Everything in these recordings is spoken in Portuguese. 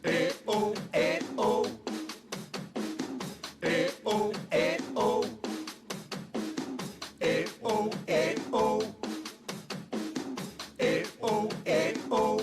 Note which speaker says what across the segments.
Speaker 1: E-oh, e-oh. E-oh, e-oh. E-oh, e-oh. E-oh, e-oh.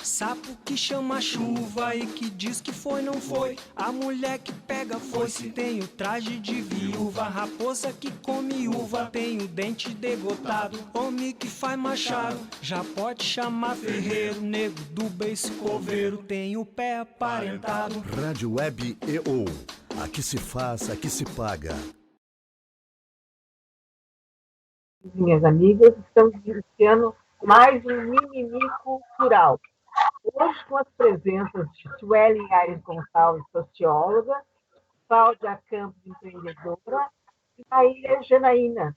Speaker 1: Sapo que chama chuva e que diz que foi, não foi. A mulher que pega foice tem o traje de viúva. Raposa que come uva tem o dente degotado. Homem que faz machado já pode chamar ferreiro. Nego do beiço coveiro tem o pé aparentado.
Speaker 2: Rádio Web EO. Aqui se faz, aqui se paga.
Speaker 3: Minhas amigas, estamos iniciando mais um Mimimi Cultural. Hoje com as presenças de Suelen Aires Gonçalves, socióloga, Cláudia Campos, empreendedora, e Maíra Janaína,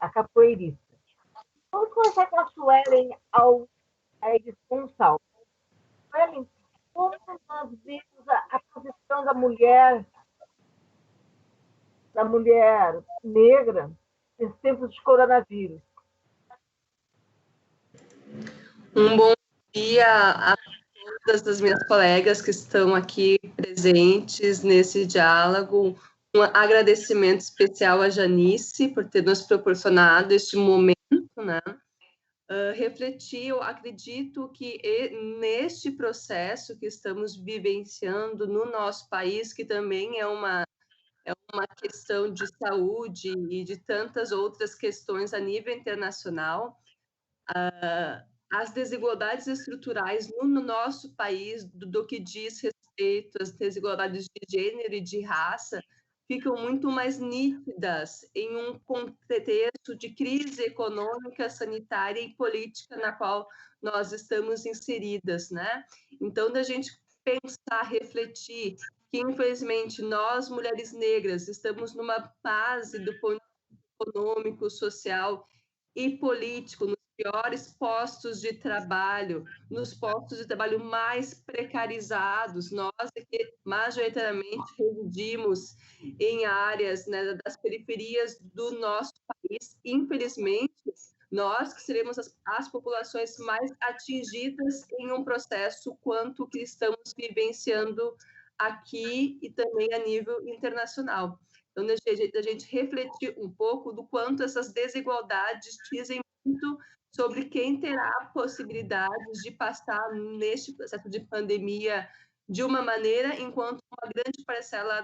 Speaker 3: a capoeirista. Vamos começar com a Suelen Aires Gonçalves. Suelen, como nós vemos a posição da mulher negra nesses tempos de coronavírus?
Speaker 4: Um bom dia a todas as minhas colegas que estão aqui presentes nesse diálogo. Um agradecimento especial à Janice por ter nos proporcionado este momento, né? Refletir, eu acredito que neste processo que estamos vivenciando no nosso país, que também é uma questão de saúde e de tantas outras questões a nível internacional, as desigualdades estruturais no nosso país, do que diz respeito às desigualdades de gênero e de raça, ficam muito mais nítidas em um contexto de crise econômica, sanitária e política na qual nós estamos inseridas, né? Então, da gente pensar, refletir que, infelizmente, nós, mulheres negras, estamos numa fase do ponto econômico, social e político, nos piores postos de trabalho, nos postos de trabalho mais precarizados, nós que majoritariamente residimos em áreas, né, das periferias do nosso país, infelizmente, nós que seremos as populações mais atingidas em um processo quanto que estamos vivenciando aqui e também a nível internacional. Então, da gente refletir um pouco do quanto essas desigualdades dizem muito sobre quem terá a possibilidade de passar neste processo de pandemia de uma maneira, enquanto uma grande parcela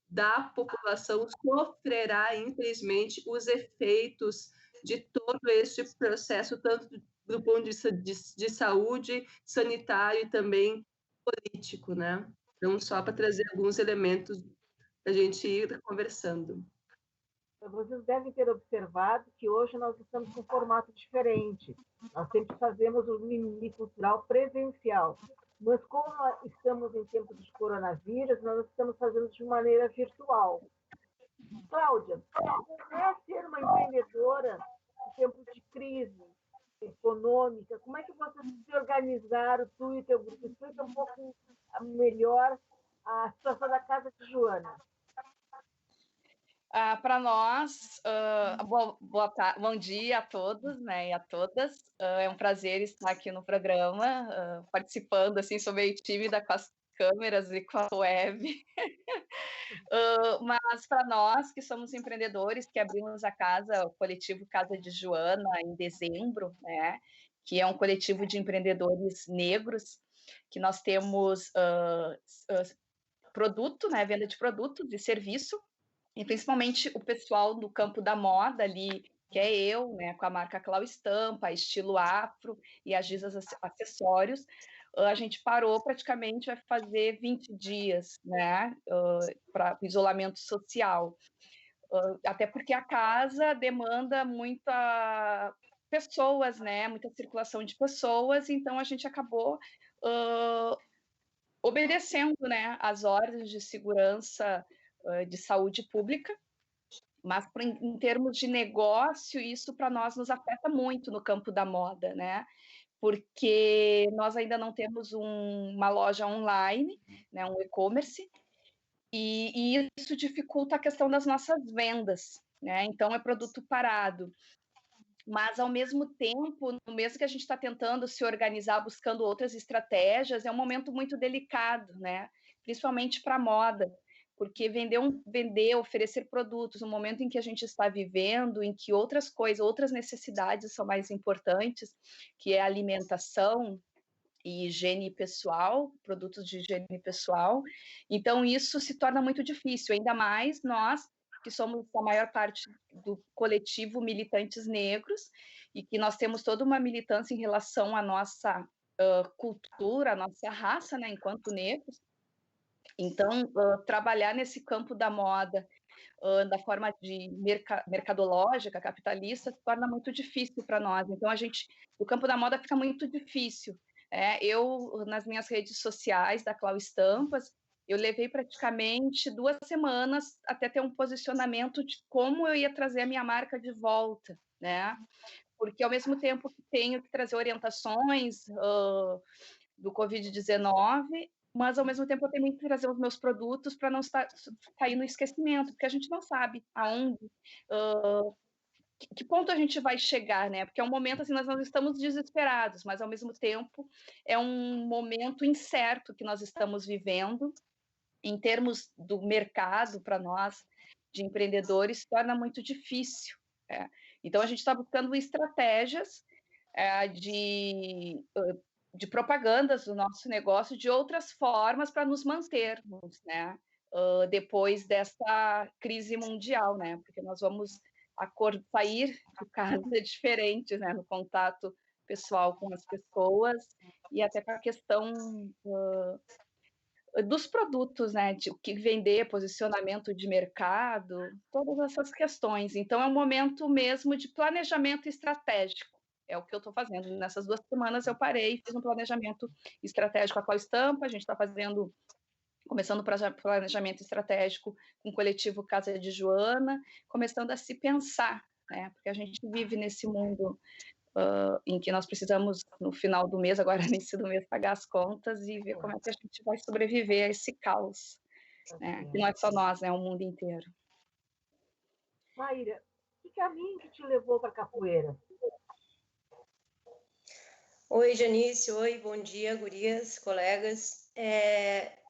Speaker 4: da população sofrerá, infelizmente, os efeitos de todo este processo, tanto do ponto de vista de saúde, sanitário e também político, né? Então, só para trazer alguns elementos a gente ir conversando.
Speaker 3: Vocês devem ter observado que hoje nós estamos com um formato diferente. Nós sempre fazemos o Mimimi Cultural presencial. Mas como estamos em tempos de coronavírus, nós estamos fazendo de maneira virtual. Cláudia, como é ser uma empreendedora em tempos de crise econômica? Como é que vocês se organizaram, tu e teu grupo? Explica um pouco melhor a situação da Casa de Joana.
Speaker 5: Para nós, bom dia a todos, né, e a todas. É um prazer estar aqui no programa, participando, assim, sou meio tímida com as câmeras e com a web. Mas para nós que somos empreendedores, que abrimos a casa, o coletivo Casa de Joana, em dezembro, né, que é um coletivo de empreendedores negros, que nós temos produto, né, venda de produtos e serviço, e principalmente o pessoal do campo da moda ali, que é eu, né, com a marca Clau Estampa, Estilo Afro e a Gisas Acessórios. A gente parou praticamente, vai fazer 20 dias, né, para isolamento social. Até porque a casa demanda muita pessoas, né, muita circulação de pessoas, então a gente acabou obedecendo, né, as ordens de segurança de saúde pública, mas em termos de negócio, isso para nós nos afeta muito no campo da moda, né? Porque nós ainda não temos uma loja online, né, um e-commerce, e isso dificulta a questão das nossas vendas, né? Então é produto parado. mas ao mesmo tempo, no mesmo que a gente está tentando se organizar, buscando outras estratégias, é um momento muito delicado, né? Principalmente para a moda, porque vender, oferecer produtos, no momento em que a gente está vivendo, em que outras coisas, outras necessidades são mais importantes, que é a alimentação e higiene pessoal, produtos de higiene pessoal. Então, isso se torna muito difícil, ainda mais nós, que somos a maior parte do coletivo militantes negros, e que nós temos toda uma militância em relação à nossa cultura, à nossa raça, né, enquanto negros. Então, trabalhar nesse campo da moda, da forma de mercadológica, capitalista, se torna muito difícil para nós. Então, o campo da moda fica muito difícil. Eu, nas minhas redes sociais da Clau Estampas, eu levei praticamente 2 semanas até ter um posicionamento de como eu ia trazer a minha marca de volta, né? Porque, ao mesmo tempo que tenho que trazer orientações do Covid-19, mas, ao mesmo tempo, eu tenho que trazer os meus produtos para não cair no esquecimento, porque a gente não sabe aonde, que ponto a gente vai chegar, né? Porque é um momento, assim, nós não estamos desesperados, mas, ao mesmo tempo, é um momento incerto que nós estamos vivendo, em termos do mercado, para nós, de empreendedores, se torna muito difícil. Então, a gente está buscando estratégias de propagandas do nosso negócio de outras formas para nos mantermos, né? Depois dessa crise mundial, né? Porque nós vamos sair de casa diferentes, né? No contato pessoal com as pessoas e até com a questão dos produtos, né? De o que vender, posicionamento de mercado, todas essas questões. Então, é um momento mesmo de planejamento estratégico. É o que eu estou fazendo. Nessas 2 semanas eu parei e fiz um planejamento estratégico com a Clau Estampa. A gente está começando o planejamento estratégico com o coletivo Casa de Joana, começando a se pensar, né? Porque a gente vive nesse mundo em que nós precisamos, no final do mês, agora no início do mês, pagar as contas e ver como é que a gente vai sobreviver a esse caos, né? Que não é só nós, é o mundo inteiro.
Speaker 3: Maíra, que caminho que te levou para a capoeira?
Speaker 6: Oi, Janice. Oi, bom dia, gurias, colegas.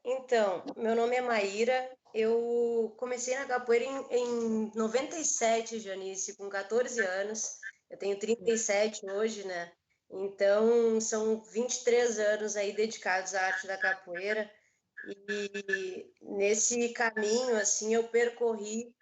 Speaker 6: Então, meu nome é Maíra. Eu comecei na capoeira em 97, Janice, com 14 anos. Eu tenho 37 hoje, né? Então, são 23 anos aí dedicados à arte da capoeira. E nesse caminho, assim, eu percorri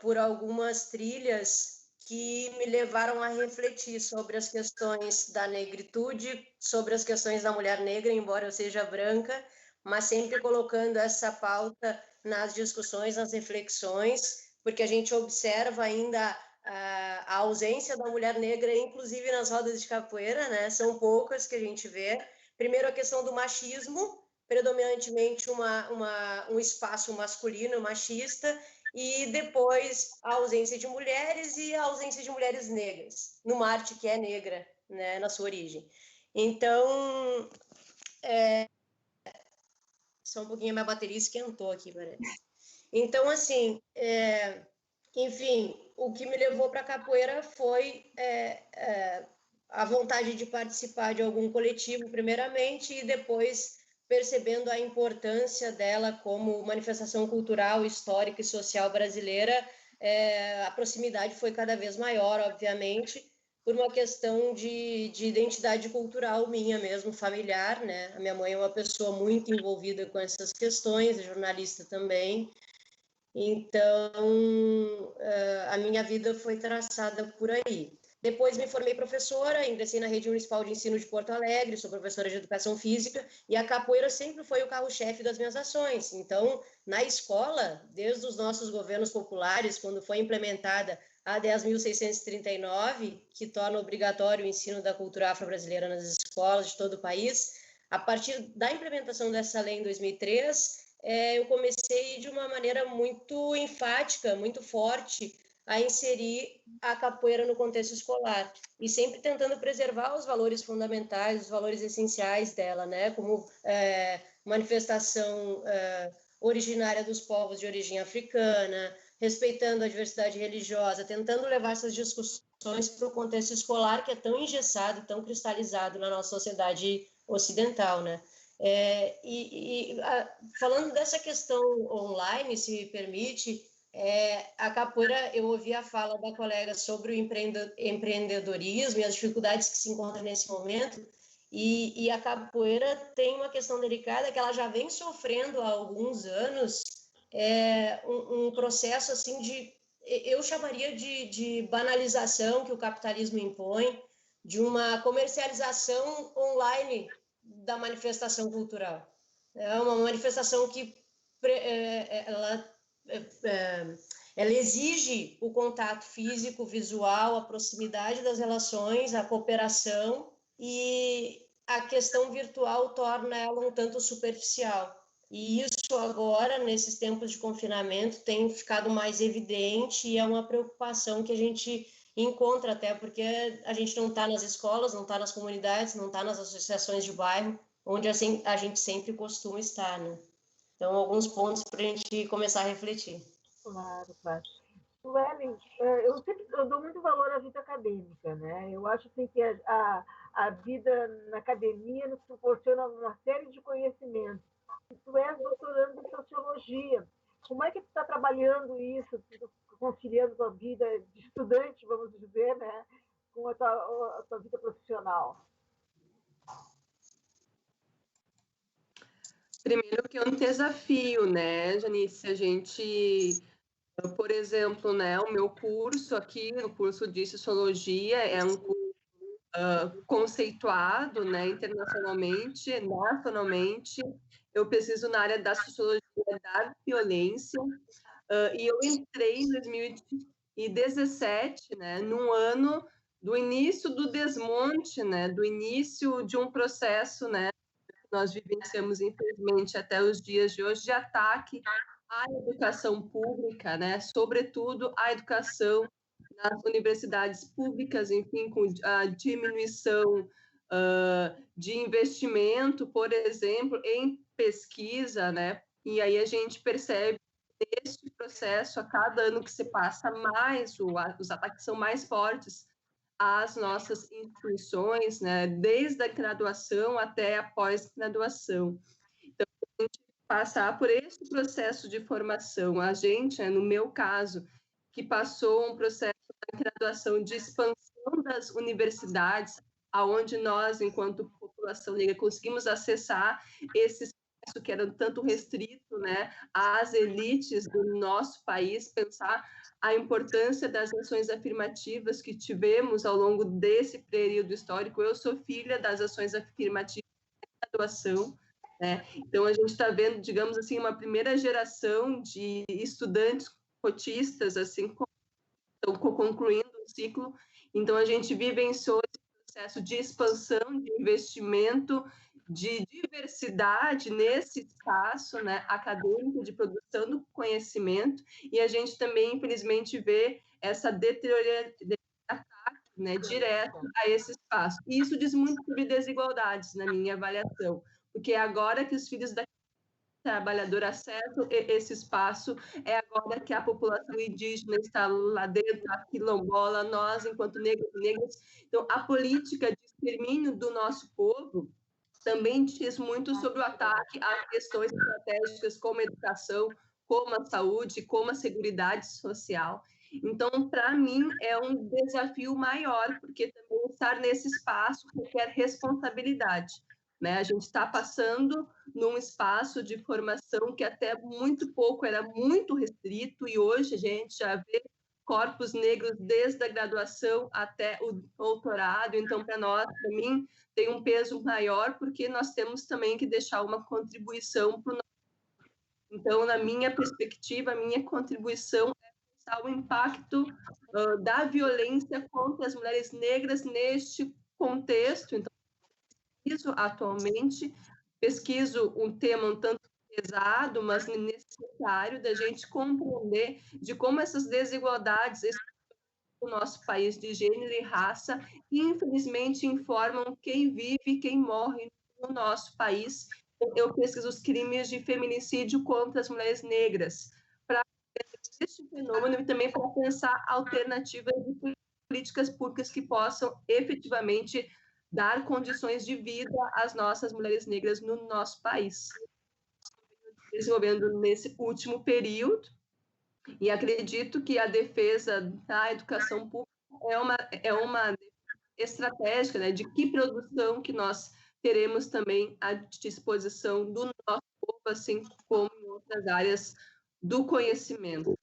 Speaker 6: por algumas trilhas que me levaram a refletir sobre as questões da negritude, sobre as questões da mulher negra, embora eu seja branca, mas sempre colocando essa pauta nas discussões, nas reflexões, porque a gente observa ainda a ausência da mulher negra, inclusive nas rodas de capoeira, né? São poucas que a gente vê. Primeiro, a questão do machismo, predominantemente um espaço masculino, machista, e depois a ausência de mulheres e a ausência de mulheres negras, numa arte que é negra, né, na sua origem. Então, só um pouquinho, a minha bateria esquentou aqui, parece. Então, assim, enfim, o que me levou para a capoeira foi a vontade de participar de algum coletivo, primeiramente, e depois percebendo a importância dela como manifestação cultural, histórica e social brasileira, a proximidade foi cada vez maior, obviamente, por uma questão de identidade cultural minha mesmo, familiar, né? A minha mãe é uma pessoa muito envolvida com essas questões, é jornalista também, então a minha vida foi traçada por aí. Depois me formei professora, ingressei na Rede Municipal de Ensino de Porto Alegre, sou professora de Educação Física, e a capoeira sempre foi o carro-chefe das minhas ações. Então, na escola, desde os nossos governos populares, quando foi implementada a 10.639, que torna obrigatório o ensino da cultura afro-brasileira nas escolas de todo o país, a partir da implementação dessa lei em 2003, eu comecei de uma maneira muito enfática, muito forte, a inserir a capoeira no contexto escolar e sempre tentando preservar os valores fundamentais, os valores essenciais dela, né? Como manifestação originária dos povos de origem africana, respeitando a diversidade religiosa, tentando levar essas discussões para o contexto escolar, que é tão engessado, tão cristalizado na nossa sociedade ocidental, né? Falando dessa questão online, se me permite, a capoeira, eu ouvi a fala da colega sobre o empreendedorismo e as dificuldades que se encontram nesse momento, e a capoeira tem uma questão delicada que ela já vem sofrendo há alguns anos, um processo assim eu chamaria de banalização que o capitalismo impõe, de uma comercialização online da manifestação cultural. É uma manifestação que ela exige o contato físico, visual, a proximidade das relações, a cooperação, e a questão virtual torna ela um tanto superficial. E isso agora, nesses tempos de confinamento, tem ficado mais evidente e é uma preocupação que a gente encontra, até porque a gente não está nas escolas, não está nas comunidades, não está nas associações de bairro, onde a gente sempre costuma estar, né? Então, alguns pontos para a gente começar a refletir.
Speaker 3: Claro, claro. Suelen, eu dou muito valor à vida acadêmica, né? Eu acho assim, que a vida na academia nos proporciona uma série de conhecimentos. Tu és doutorando em sociologia. Como é que tu está trabalhando isso, conciliando a vida de estudante, vamos dizer, né, com a tua vida profissional?
Speaker 4: Primeiro que é um desafio, né, Janice? A gente, por exemplo, né, o meu curso aqui, o curso de Sociologia, é um curso conceituado, né, internacionalmente, nacionalmente. Eu pesquiso na área da Sociologia da Violência, e eu entrei em 2017, né, num ano do início do desmonte, né, do início de um processo, né, nós vivenciamos, infelizmente, até os dias de hoje, de ataque à educação pública, né? Sobretudo à educação nas universidades públicas, enfim, com a diminuição de investimento, por exemplo, em pesquisa, né? E aí a gente percebe neste processo, a cada ano que se passa, os ataques são mais fortes às nossas instituições, né, desde a graduação até a pós-graduação. Então, a gente passar por esse processo de formação, a gente, no meu caso, que passou um processo de graduação de expansão das universidades, aonde nós, enquanto população negra, conseguimos acessar esse espaço que era tanto restrito, né, às elites do nosso país, pensar a importância das ações afirmativas que tivemos ao longo desse período histórico. Eu sou filha das ações afirmativas da graduação, né? Então, a gente está vendo, digamos assim, uma primeira geração de estudantes cotistas, assim, concluindo o ciclo. Então, a gente vivenciou esse processo de expansão, de investimento, de diversidade nesse espaço, né, acadêmico, de produção do conhecimento, e a gente também, infelizmente, vê essa deterioração, né, direto a esse espaço. E isso diz muito sobre desigualdades, na minha avaliação, porque é agora que os filhos da trabalhador acessam esse espaço, é agora que a população indígena está lá dentro, a quilombola, nós, enquanto negros e negras. Então, a política de extermínio do nosso povo também diz muito sobre o ataque a questões estratégicas como a educação, como a saúde, como a seguridade social. Então, para mim, é um desafio maior, porque também estar nesse espaço requer responsabilidade, né? A gente está passando num espaço de formação que até muito pouco era muito restrito, e hoje a gente já vê corpos negros desde a graduação até o doutorado. Então, para nós, para mim, tem um peso maior, porque nós temos também que deixar uma contribuição para o nosso. Então, na minha perspectiva, a minha contribuição é pensar o impacto da violência contra as mulheres negras neste contexto. Então, pesquiso um tema um tanto pesado, mas necessário da gente compreender de como essas desigualdades do nosso país de gênero e raça, infelizmente, informam quem vive e quem morre no nosso país. Eu pesquiso os crimes de feminicídio contra as mulheres negras, para este fenômeno e também para pensar alternativas de políticas públicas que possam efetivamente dar condições de vida às nossas mulheres negras no nosso país. Desenvolvendo nesse último período, e acredito que a defesa da educação pública é uma estratégia, né, de que produção que nós teremos também à disposição do nosso povo, assim como em outras áreas do conhecimento.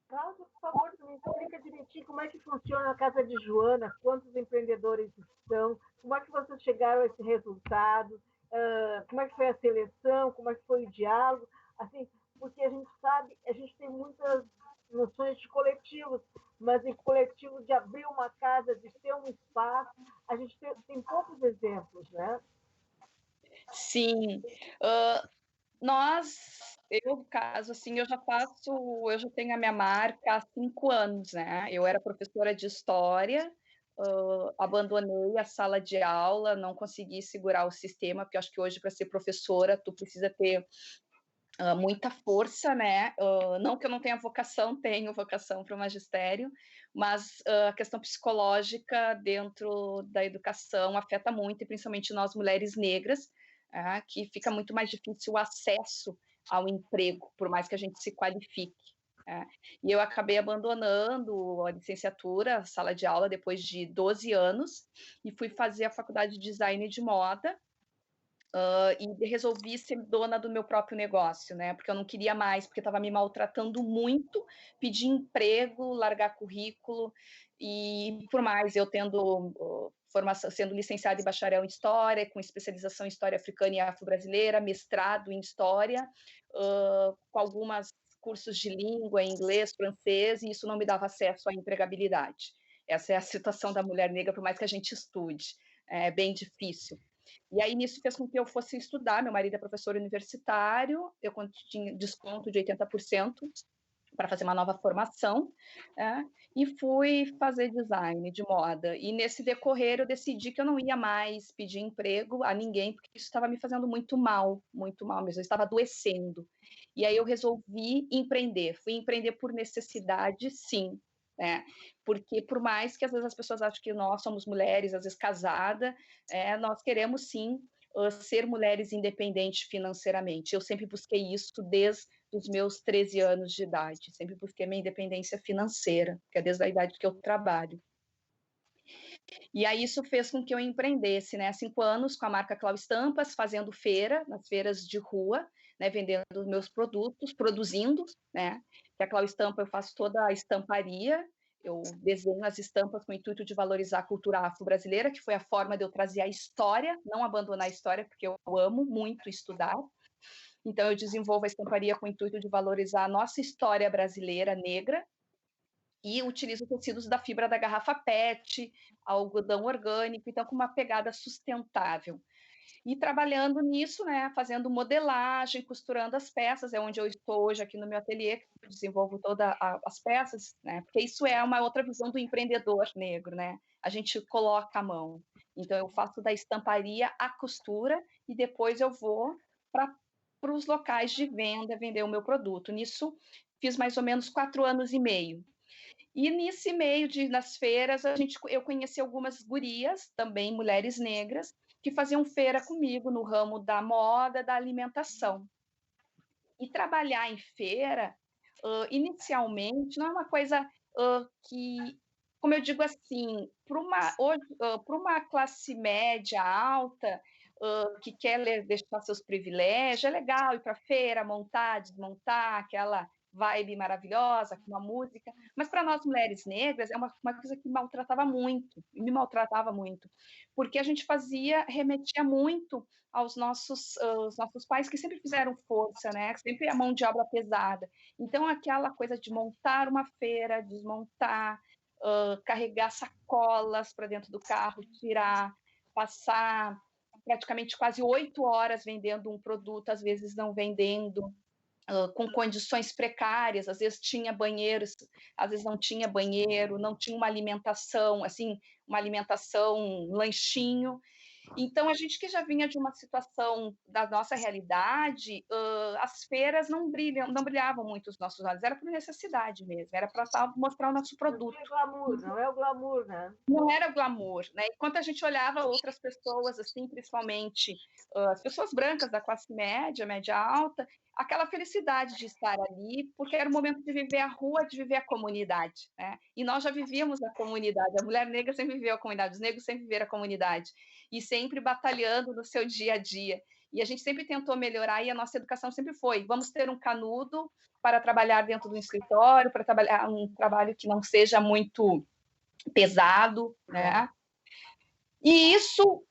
Speaker 3: Cláudia, por favor, me explica direitinho como é que funciona a Casa de Joana, quantos empreendedores são, como é que vocês chegaram a esse resultado, como é que foi a seleção, como é que foi o diálogo, assim, porque a gente sabe, a gente tem muitas noções de coletivos, mas em coletivo de abrir uma casa, de ter um espaço, a gente tem poucos exemplos, né?
Speaker 5: Sim. No caso, assim, eu já tenho a minha marca há 5 anos, né? Eu era professora de história, abandonei a sala de aula, não consegui segurar o sistema, porque eu acho que hoje, para ser professora, tu precisa ter muita força, né? Não que eu não tenha vocação, tenho vocação para o magistério, mas a questão psicológica dentro da educação afeta muito, e principalmente nós mulheres negras, que fica muito mais difícil o acesso ao emprego, por mais que a gente se qualifique. E eu acabei abandonando a licenciatura, a sala de aula, depois de 12 anos, e fui fazer a faculdade de design de moda, e resolvi ser dona do meu próprio negócio, né? Porque eu não queria mais, porque estava me maltratando muito, pedir emprego, largar currículo, e por mais eu tendo formação, sendo licenciada em bacharel em História, com especialização em História Africana e Afro-Brasileira, mestrado em História, com alguns cursos de língua, inglês, francês, e isso não me dava acesso à empregabilidade. Essa é a situação da mulher negra, por mais que a gente estude, é bem difícil. E aí, nisso fez com que eu fosse estudar. Meu marido é professor universitário, eu tinha desconto de 80% para fazer uma nova formação, e fui fazer design de moda. E nesse decorrer, eu decidi que eu não ia mais pedir emprego a ninguém, porque isso estava me fazendo muito mal mesmo, eu estava adoecendo. E aí eu resolvi empreender. Fui empreender por necessidade, sim, porque por mais que às vezes as pessoas acham que nós somos mulheres, às vezes casadas, nós queremos sim ser mulheres independentes financeiramente. Eu sempre busquei isso desde os meus 13 anos de idade, sempre busquei minha independência financeira, que é desde a idade que eu trabalho. E aí isso fez com que eu empreendesse, né, há 5 anos com a marca Clau Estampas, fazendo feira, nas feiras de rua, né, vendendo meus produtos, produzindo, né, que a Clau Estampa eu faço toda a estamparia, eu desenho as estampas com o intuito de valorizar a cultura afro-brasileira, que foi a forma de eu trazer a história, não abandonar a história, porque eu amo muito estudar. Então eu desenvolvo a estamparia com o intuito de valorizar a nossa história brasileira negra, e utilizo tecidos da fibra da garrafa PET, algodão orgânico, então com uma pegada sustentável. E trabalhando nisso, né, fazendo modelagem, costurando as peças, é onde eu estou hoje aqui no meu ateliê, que eu desenvolvo todas as peças, né, porque isso é uma outra visão do empreendedor negro, né, a gente coloca a mão. Então eu faço da estamparia à costura e depois eu vou para os locais de venda, vender o meu produto. Nisso fiz mais ou menos 4 anos e meio. E nesse meio nas feiras, eu conheci algumas gurias, também mulheres negras, que faziam feira comigo no ramo da moda, da alimentação. E trabalhar em feira, inicialmente, não é uma coisa que, como eu digo assim, para uma classe média alta, que quer deixar seus privilégios, é legal ir para a feira, montar, desmontar, aquela vibe maravilhosa, com uma música, mas para nós mulheres negras é uma coisa que maltratava muito, me maltratava muito, porque a gente remetia muito aos nossos pais, que sempre fizeram força, né? Sempre a mão de obra pesada. Então, aquela coisa de montar uma feira, desmontar, carregar sacolas para dentro do carro, tirar, passar praticamente quase 8 horas vendendo um produto, às vezes não vendendo, com condições precárias, às vezes tinha banheiros, às vezes não tinha banheiro, não tinha uma alimentação, assim, um lanchinho. Então, a gente que já vinha de uma situação da nossa realidade, as feiras não brilhavam muito os nossos olhos, era por necessidade mesmo, era para mostrar o nosso
Speaker 3: Não
Speaker 5: produto.
Speaker 3: tem glamour, não é o glamour, né?
Speaker 5: Não era glamour, né? Enquanto a gente olhava outras pessoas, assim, principalmente as pessoas brancas da classe média, média alta, aquela felicidade de estar ali, porque era o momento de viver a rua, de viver a comunidade, né? E nós já vivíamos a comunidade, a mulher negra sempre viveu a comunidade, os negros sempre viveram a comunidade, e sempre batalhando no seu dia a dia. E a gente sempre tentou melhorar, e a nossa educação sempre foi: vamos ter um canudo para trabalhar dentro do escritório, para trabalhar um trabalho que não seja muito pesado, né? E isso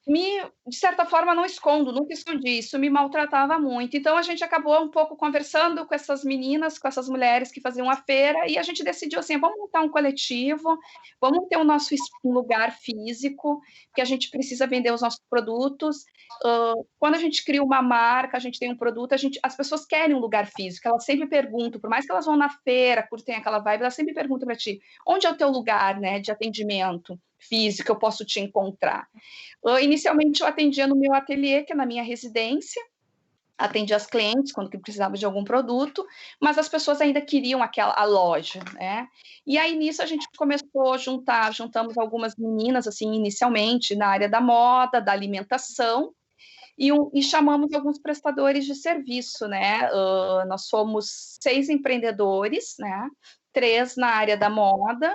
Speaker 5: de certa forma, não escondo, nunca escondi, isso me maltratava muito. Então, a gente acabou um pouco conversando com essas meninas, com essas mulheres que faziam a feira, e a gente decidiu assim: vamos montar um coletivo, vamos ter o nosso lugar físico, que a gente precisa vender os nossos produtos. Quando a gente cria uma marca, a gente tem um produto, as pessoas querem um lugar físico, elas sempre perguntam, por mais que elas vão na feira, curtem aquela vibe, elas sempre perguntam para ti: onde é o teu lugar, né, de atendimento físico, eu posso te encontrar? Inicialmente, eu atendia no meu ateliê, que é na minha residência, atendia as clientes quando precisavam de algum produto, mas as pessoas ainda queriam a loja, né? E aí, nisso, a gente começou a juntamos algumas meninas, assim, inicialmente, na área da moda, da alimentação, e chamamos alguns prestadores de serviço, né? Nós somos 6 empreendedores, né? 3 na área da moda,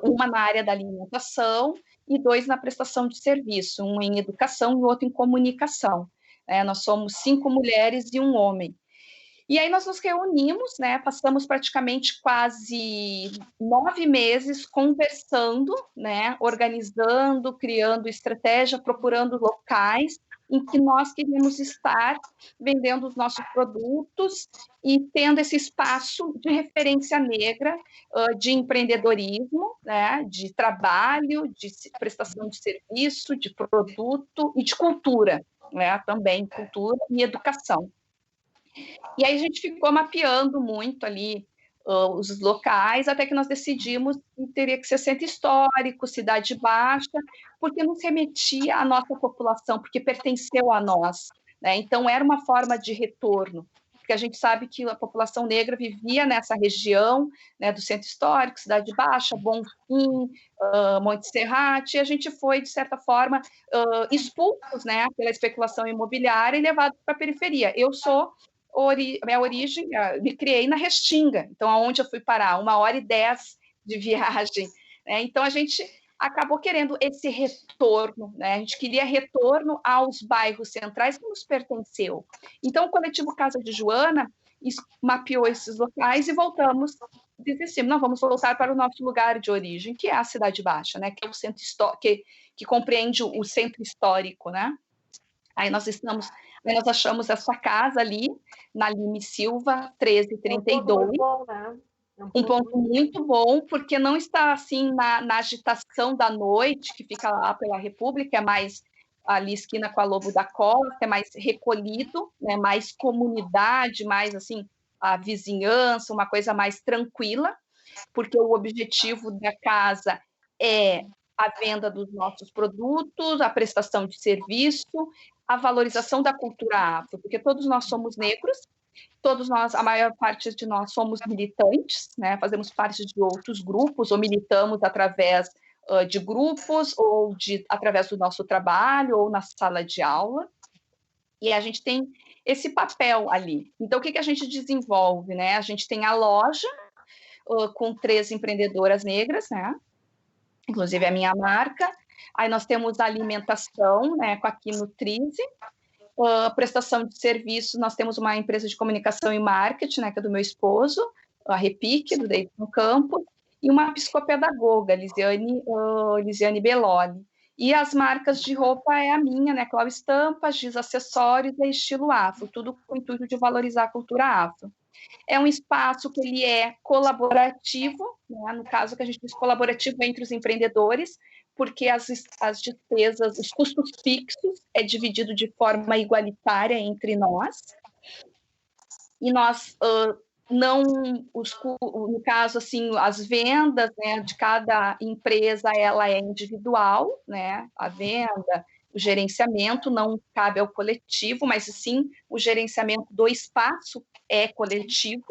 Speaker 5: uma na área da alimentação e 2 na prestação de serviço, um em educação e o outro em comunicação. Nós somos 5 mulheres e um homem. E aí nós nos reunimos, né, passamos praticamente quase 9 meses conversando, né, organizando, criando estratégia, procurando locais em que nós queríamos estar vendendo os nossos produtos e tendo esse espaço de referência negra, de empreendedorismo, né, de trabalho, de prestação de serviço, de produto e de cultura, né, também cultura e educação. E aí a gente ficou mapeando muito ali os locais, até que nós decidimos que teria que ser centro histórico, cidade baixa, porque nos remetia à nossa população, porque pertenceu a nós, né? Então, era uma forma de retorno, porque a gente sabe que a população negra vivia nessa região, né, do centro histórico, cidade baixa, Bonfim, Monte Serrate, e a gente foi, de certa forma, expulsos, né, pela especulação imobiliária e levados para a periferia. Eu sou minha origem, me criei na Restinga, então aonde eu fui parar? 1h10 de viagem, né? Então a gente acabou querendo esse retorno, né? A gente queria retorno aos bairros centrais que nos pertenceu. Então o coletivo Casa de Joana mapeou esses locais e voltamos, desistimos, não, vamos voltar para o nosso lugar de origem, que é a Cidade Baixa, né? Que é o centro histórico, que compreende o centro histórico, né? Aí nós achamos essa casa ali, na Lime Silva, 1332.
Speaker 3: Um ponto bom, né?
Speaker 5: Um ponto muito bom, porque não está assim na agitação da noite, que fica lá pela República, é mais ali esquina com a Lobo da Costa, é mais recolhido, né, mais comunidade, mais assim, a vizinhança, uma coisa mais tranquila, porque o objetivo da casa é a venda dos nossos produtos, a prestação de serviço, a valorização da cultura afro, porque todos nós somos negros, todos nós, a maior parte de nós somos militantes, né? Fazemos parte de outros grupos ou militamos através de grupos ou através do nosso trabalho ou na sala de aula. E a gente tem esse papel ali. Então, o que a gente desenvolve, né? A gente tem a loja com 3 empreendedoras negras, né? Inclusive a minha marca. Aí nós temos a alimentação, né, com a Quinotrize, prestação de serviços, nós temos uma empresa de comunicação e marketing, né, que é do meu esposo, a Repique, do Davidson Campos, e uma psicopedagoga, Lisiane Belloli. E as marcas de roupa é a minha, né, Clau Estampas, Giz Acessórios e Estilo Afro, tudo com o intuito de valorizar a cultura afro. É um espaço que ele é colaborativo, né? No caso que a gente diz colaborativo entre os empreendedores, porque as despesas, os custos fixos é dividido de forma igualitária entre nós, e nós no caso, assim, as vendas, né, de cada empresa, ela é individual, né, a venda o gerenciamento não cabe ao coletivo, mas sim o gerenciamento do espaço é coletivo.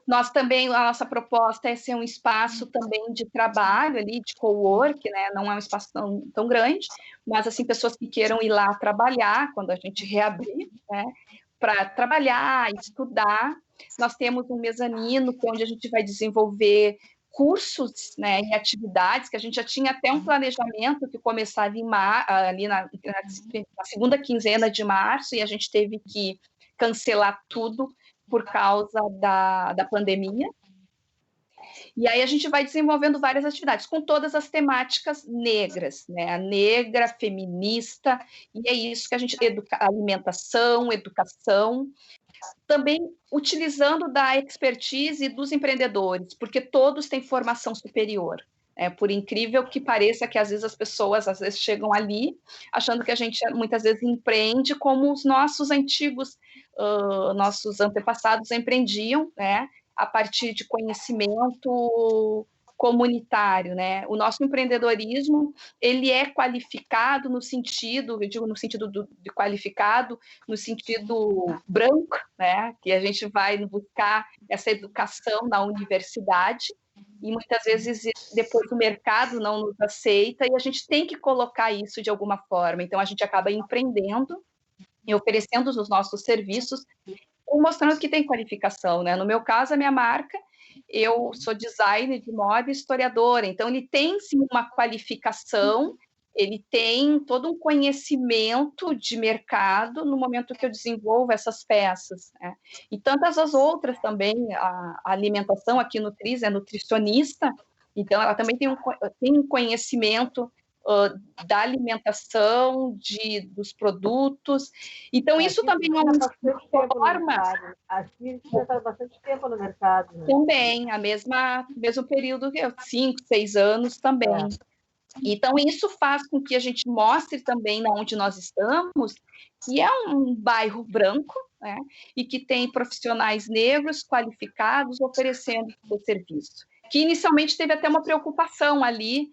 Speaker 5: Nós também, a nossa proposta é ser um espaço também de trabalho ali, de co-work, né? Não é um espaço tão grande, mas assim, pessoas que queiram ir lá trabalhar quando a gente reabrir, né? Para trabalhar, estudar. Nós temos um mezanino, que é onde a gente vai desenvolver cursos, né, e atividades, que a gente já tinha até um planejamento que começava ali na segunda quinzena de março, e a gente teve que cancelar tudo por causa da pandemia. E aí a gente vai desenvolvendo várias atividades, com todas as temáticas negras, né? A negra, feminista, e é isso que a gente... alimentação, educação, também utilizando da expertise dos empreendedores, porque todos têm formação superior. Por incrível que pareça, que às vezes as pessoas chegam ali achando que a gente muitas vezes empreende como os nossos antigos, nossos antepassados empreendiam, né, a partir de conhecimento comunitário, né? O nosso empreendedorismo, ele é qualificado no sentido, eu digo no sentido de qualificado, no sentido branco, né? Que a gente vai buscar essa educação na universidade, e muitas vezes depois o mercado não nos aceita, e a gente tem que colocar isso de alguma forma. Então, a gente acaba empreendendo e oferecendo os nossos serviços, mostrando que tem qualificação, né? No meu caso, a minha marca, eu sou designer de moda e historiadora, então ele tem, sim, uma qualificação, ele tem todo um conhecimento de mercado no momento que eu desenvolvo essas peças, né? E tantas as outras também, a alimentação aqui no Tris é nutricionista, então ela também tem um conhecimento da alimentação, dos produtos. Então, isso também é uma forma...
Speaker 3: A Cris já está há bastante tempo no mercado. Né?
Speaker 5: Também, mesmo período, 5, 6 anos também. Então, isso faz com que a gente mostre também onde nós estamos, que é um bairro branco, né, e que tem profissionais negros qualificados oferecendo o serviço. Que inicialmente teve até uma preocupação ali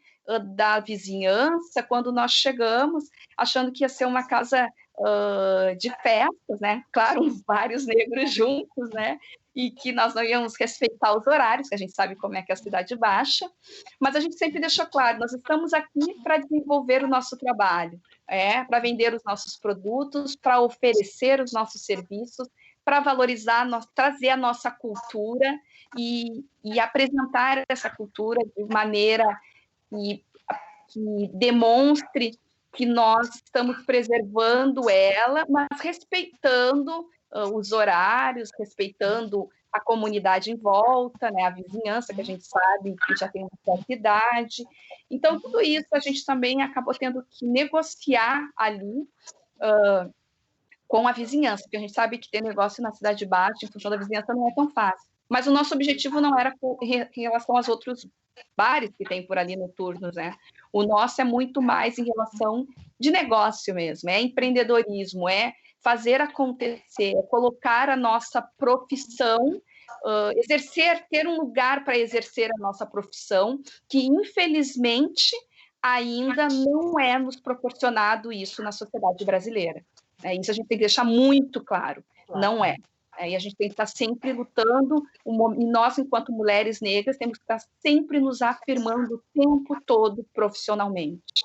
Speaker 5: da vizinhança, quando nós chegamos, achando que ia ser uma casa de festas, né? Claro, vários negros juntos, né? E que nós não íamos respeitar os horários, que a gente sabe como é que é a cidade baixa, mas a gente sempre deixou claro, nós estamos aqui para desenvolver o nosso trabalho, para vender os nossos produtos, para oferecer os nossos serviços, para valorizar, trazer a nossa cultura e apresentar essa cultura de maneira que demonstre que nós estamos preservando ela, mas respeitando os horários, respeitando a comunidade em volta, né, a vizinhança, que a gente sabe que já tem uma certa idade. Então, tudo isso a gente também acabou tendo que negociar ali com a vizinhança, porque a gente sabe que ter negócio na Cidade Baixa, em função da vizinhança, não é tão fácil. Mas o nosso objetivo não era em relação aos outros bares que tem por ali noturnos, né? O nosso é muito mais em relação de negócio mesmo, é empreendedorismo, é fazer acontecer, é colocar a nossa profissão, ter um lugar para exercer a nossa profissão, que infelizmente ainda não é nos proporcionado isso na sociedade brasileira. Isso a gente tem que deixar muito claro, não é. E a gente tem que estar sempre lutando, e nós, enquanto mulheres negras, temos que estar sempre nos afirmando o tempo todo profissionalmente.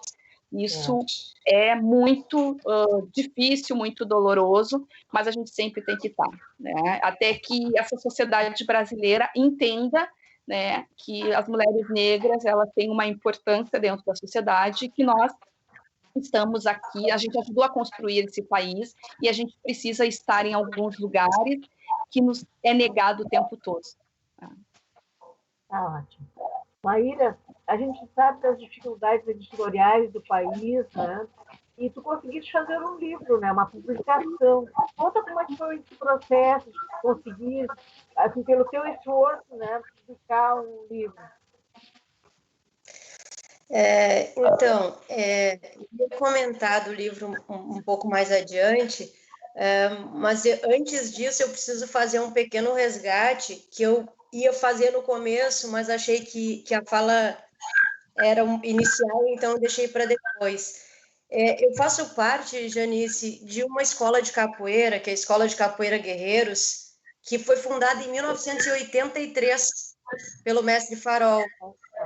Speaker 5: Isso é muito difícil, muito doloroso, mas a gente sempre tem que estar, né? Até que essa sociedade brasileira entenda, né, que as mulheres negras elas têm uma importância dentro da sociedade, que nós estamos aqui, a gente ajudou a construir esse país e a gente precisa estar em alguns lugares que nos é negado o tempo todo.
Speaker 3: Ótimo. Maíra, a gente sabe das dificuldades editoriais do país, né? E tu conseguiste fazer um livro, né? Uma publicação. Conta como é que foi esse processo de conseguir, assim, pelo teu esforço, né, publicar um livro.
Speaker 6: Então, eu vou comentar do livro um pouco mais adiante, mas antes disso eu preciso fazer um pequeno resgate que eu ia fazer no começo, mas achei que a fala era inicial, então eu deixei para depois. Eu faço parte, Janice, de uma escola de capoeira, que é a Escola de Capoeira Guerreiros, que foi fundada em 1983 pelo mestre Farol.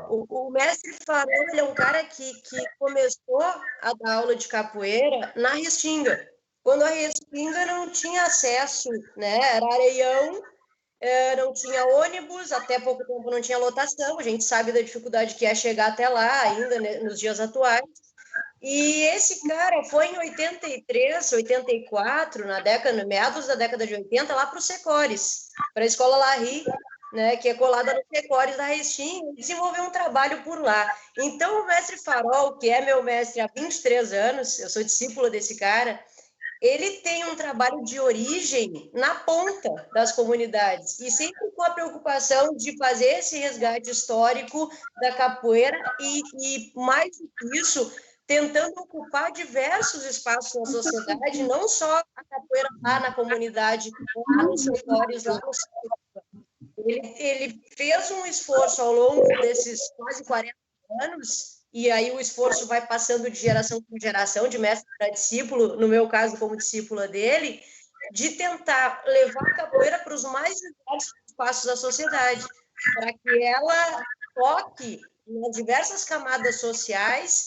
Speaker 6: O mestre Farol, ele é um cara que começou a dar aula de capoeira na Restinga, quando a Restinga não tinha acesso, né? Era areião, não tinha ônibus, até pouco tempo não tinha lotação, a gente sabe da dificuldade que é chegar até lá ainda, né, nos dias atuais. E esse cara foi em 83, 84, meados da década de 80, lá para o Secores, para a Escola Larry, né, que é colada no Secores da Restinga, e desenvolveu um trabalho por lá. Então, o mestre Farol, que é meu mestre há 23 anos, eu sou discípula desse cara, ele tem um trabalho de origem na ponta das comunidades, e sempre com a preocupação de fazer esse resgate histórico da capoeira e mais do que isso, tentando ocupar diversos espaços na sociedade, não só a capoeira lá na comunidade, lá nos setores, lá no centro. Ele fez um esforço ao longo desses quase 40 anos, e aí o esforço vai passando de geração para geração, de mestre para discípulo, no meu caso, como discípula dele, de tentar levar a capoeira para os mais diversos espaços da sociedade, para que ela toque nas diversas camadas sociais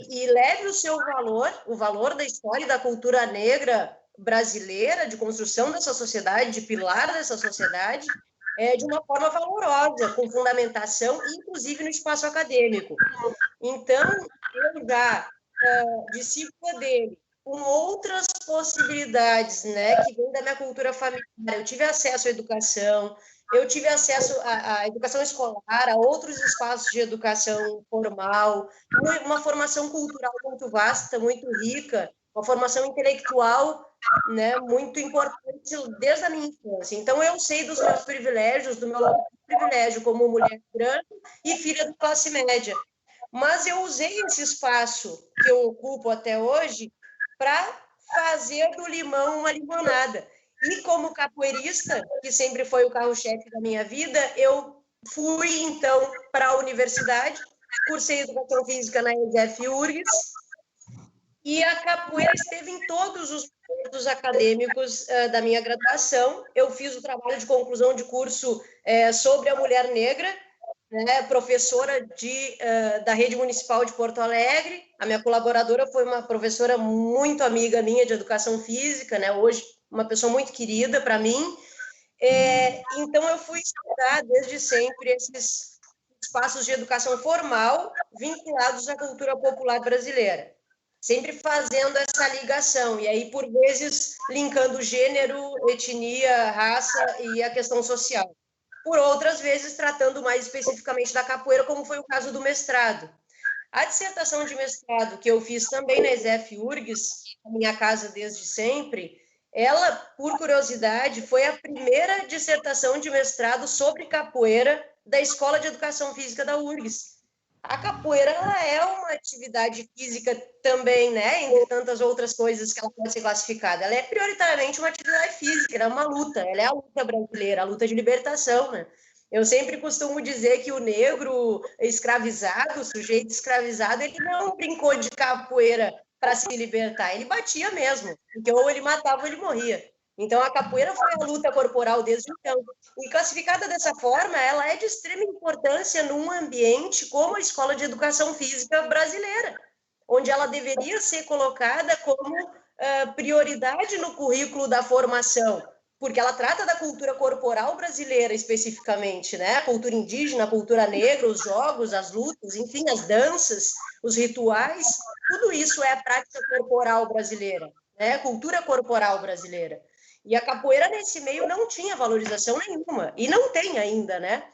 Speaker 6: e leve o seu valor, o valor da história e da cultura negra brasileira, de construção dessa sociedade, de pilar dessa sociedade, de uma forma valorosa, com fundamentação, inclusive no espaço acadêmico. Então, eu já, discípula dele, com outras possibilidades, né, que vem da minha cultura familiar, eu tive acesso à educação, eu tive acesso à educação escolar, a outros espaços de educação formal, uma formação cultural muito vasta, muito rica, uma formação intelectual, né, muito importante desde a minha infância. Então, eu sei dos meus privilégios, do meu privilégio como mulher branca e filha de classe média. Mas eu usei esse espaço que eu ocupo até hoje para fazer do limão uma limonada. E como capoeirista, que sempre foi o carro-chefe da minha vida, eu fui, então, para a universidade, cursei Educação Física na ESF URGS, e a capoeira esteve em todos os cursos acadêmicos da minha graduação. Eu fiz o trabalho de conclusão de curso sobre a mulher negra, né, professora da Rede Municipal de Porto Alegre. A minha colaboradora foi uma professora muito amiga minha de Educação Física, né, hoje uma pessoa muito querida para mim. Então, eu fui estudar desde sempre esses espaços de educação formal vinculados à cultura popular brasileira, sempre fazendo essa ligação, e aí, por vezes, linkando gênero, etnia, raça e a questão social. Por outras vezes, tratando mais especificamente da capoeira, como foi o caso do mestrado. A dissertação de mestrado, que eu fiz também na ESF URGS, a minha casa desde sempre, ela, por curiosidade, foi a primeira dissertação de mestrado sobre capoeira da Escola de Educação Física da URGS. A capoeira, ela é uma atividade física também, né? Entre tantas outras coisas que ela pode ser classificada. Ela é prioritariamente uma atividade física, ela é uma luta, ela é a luta brasileira, a luta de libertação, né? Eu sempre costumo dizer que o negro escravizado, o sujeito escravizado, ele não brincou de capoeira para se libertar, ele batia mesmo, porque ou ele matava ou ele morria. Então, a capoeira foi a luta corporal desde então. E classificada dessa forma, ela é de extrema importância num ambiente como a Escola de Educação Física brasileira, onde ela deveria ser colocada como prioridade no currículo da formação, porque ela trata da cultura corporal brasileira especificamente, né? A cultura indígena, a cultura negra, os jogos, as lutas, enfim, as danças, os rituais, tudo isso é a prática corporal brasileira, né? Cultura corporal brasileira. E a capoeira, nesse meio, não tinha valorização nenhuma, e não tem ainda, né?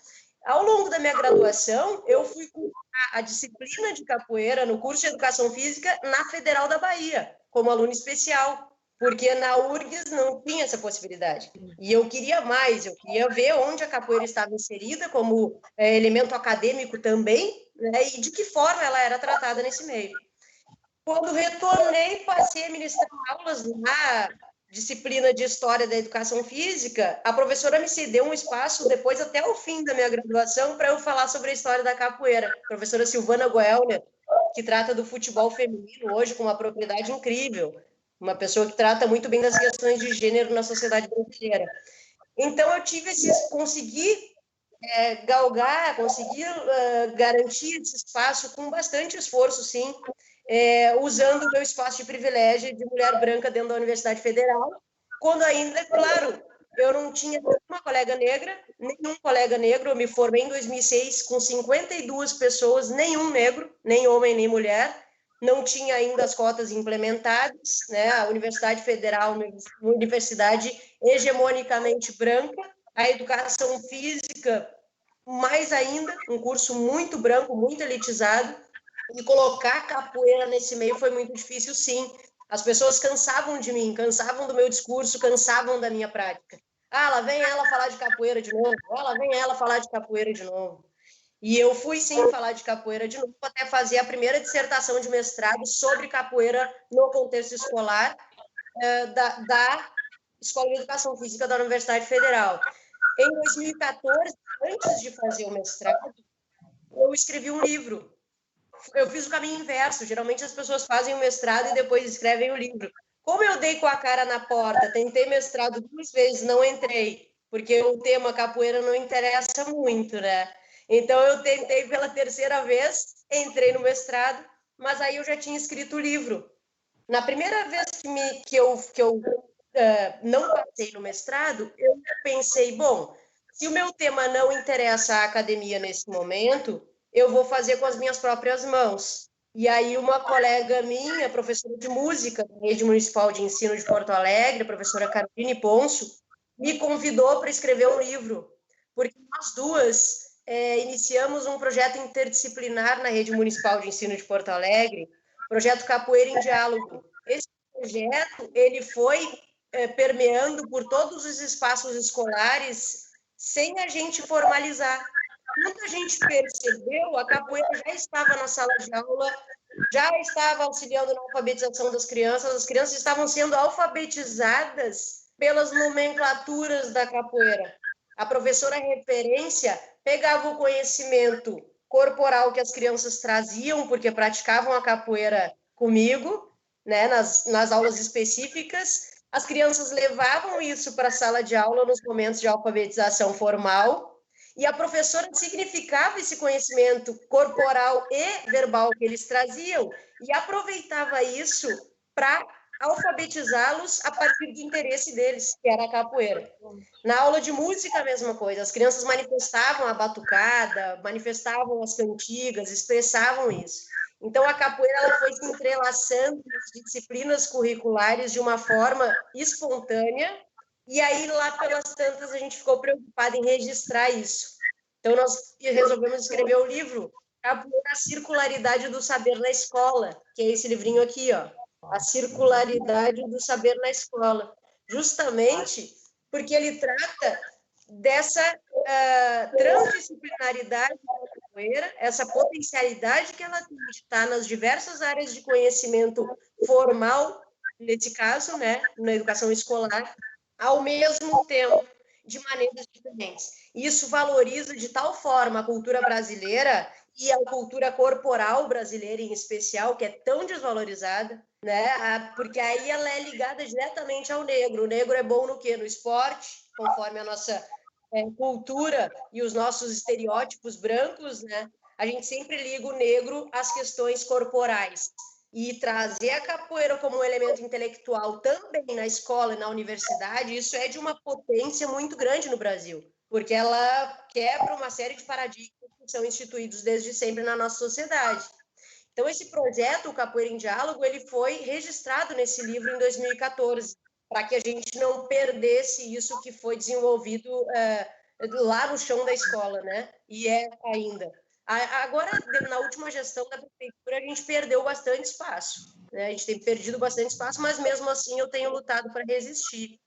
Speaker 6: Ao longo da minha graduação, eu fui cursar a disciplina de capoeira no curso de Educação Física na Federal da Bahia, como aluna especial, porque na URGS não tinha essa possibilidade. E eu queria mais, eu queria ver onde a capoeira estava inserida como elemento acadêmico também, né? E de que forma ela era tratada nesse meio. Quando retornei, passei a ministrar aulas na disciplina de História da Educação Física, a professora me cedeu um espaço, depois até o fim da minha graduação, para eu falar sobre a história da capoeira. A professora Silvana Goelner, que trata do futebol feminino hoje com uma propriedade incrível, uma pessoa que trata muito bem das questões de gênero na sociedade brasileira. Então, eu consegui galgar, consegui garantir esse espaço com bastante esforço, sim, usando o meu espaço de privilégio de mulher branca dentro da Universidade Federal, quando ainda, claro, eu não tinha nenhuma colega negra, nenhum colega negro. Eu me formei em 2006 com 52 pessoas, nenhum negro, nem homem, nem mulher. Não tinha ainda as cotas implementadas, né? A Universidade Federal, uma universidade hegemonicamente branca, a educação física, mais ainda, um curso muito branco, muito elitizado, e colocar capoeira nesse meio foi muito difícil, sim. As pessoas cansavam de mim, cansavam do meu discurso, cansavam da minha prática. Ah, lá vem ela falar de capoeira de novo. Ah, lá vem ela falar de capoeira de novo. E eu fui, sim, falar de capoeira de novo, até fazer a primeira dissertação de mestrado sobre capoeira no contexto escolar da Escola de Educação Física da Universidade Federal. Em 2014, antes de fazer o mestrado, eu escrevi um livro. Eu fiz o caminho inverso. Geralmente as pessoas fazem o mestrado e depois escrevem o livro. Como eu dei com a cara na porta, tentei mestrado 2 vezes, não entrei, porque o tema capoeira não interessa muito, né? Então eu tentei pela 3ª vez, entrei no mestrado, mas aí eu já tinha escrito o livro. Na primeira vez que eu não passei no mestrado, eu pensei, bom, se o meu tema não interessa à academia nesse momento, eu vou fazer com as minhas próprias mãos. E aí uma colega minha, professora de música da Rede Municipal de Ensino de Porto Alegre, a professora Caroline Ponço, me convidou para escrever um livro, porque nós duas iniciamos um projeto interdisciplinar na Rede Municipal de Ensino de Porto Alegre, projeto Capoeira em Diálogo. Esse projeto ele foi permeando por todos os espaços escolares sem a gente formalizar. Quando a gente percebeu, a capoeira já estava na sala de aula, já estava auxiliando na alfabetização das crianças, as crianças estavam sendo alfabetizadas pelas nomenclaturas da capoeira. A professora referência pegava o conhecimento corporal que as crianças traziam, porque praticavam a capoeira comigo, né, nas aulas específicas. As crianças levavam isso para a sala de aula nos momentos de alfabetização formal, e a professora significava esse conhecimento corporal e verbal que eles traziam e aproveitava isso para alfabetizá-los a partir do interesse deles, que era a capoeira. Na aula de música, a mesma coisa. As crianças manifestavam a batucada, manifestavam as cantigas, expressavam isso. Então, a capoeira ela foi se entrelaçando nas disciplinas curriculares de uma forma espontânea, e aí, lá pelas tantas, a gente ficou preocupada em registrar isso. Então, nós resolvemos escrever o livro Capoeira, a Circularidade do Saber na Escola, que é esse livrinho aqui, ó, A Circularidade do Saber na Escola, justamente porque ele trata dessa transdisciplinaridade da capoeira, essa potencialidade que ela tem de estar nas diversas áreas de conhecimento formal, nesse caso, né, na educação escolar, ao mesmo tempo, de maneiras diferentes. Isso valoriza de tal forma a cultura brasileira e a cultura corporal brasileira em especial, que é tão desvalorizada, né? Porque aí ela é ligada diretamente ao negro. O negro é bom no quê? No esporte, conforme a nossa cultura e os nossos estereótipos brancos, né? A gente sempre liga o negro às questões corporais. E trazer a capoeira como um elemento intelectual também na escola e na universidade, isso é de uma potência muito grande no Brasil, porque ela quebra uma série de paradigmas que são instituídos desde sempre na nossa sociedade. Então, esse projeto, o Capoeira em Diálogo, ele foi registrado nesse livro em 2014, para que a gente não perdesse isso que foi desenvolvido lá no chão da escola, né? E é ainda. Agora, na última gestão da prefeitura, a gente perdeu bastante espaço, né? A gente tem perdido bastante espaço, mas mesmo assim eu tenho lutado para resistir.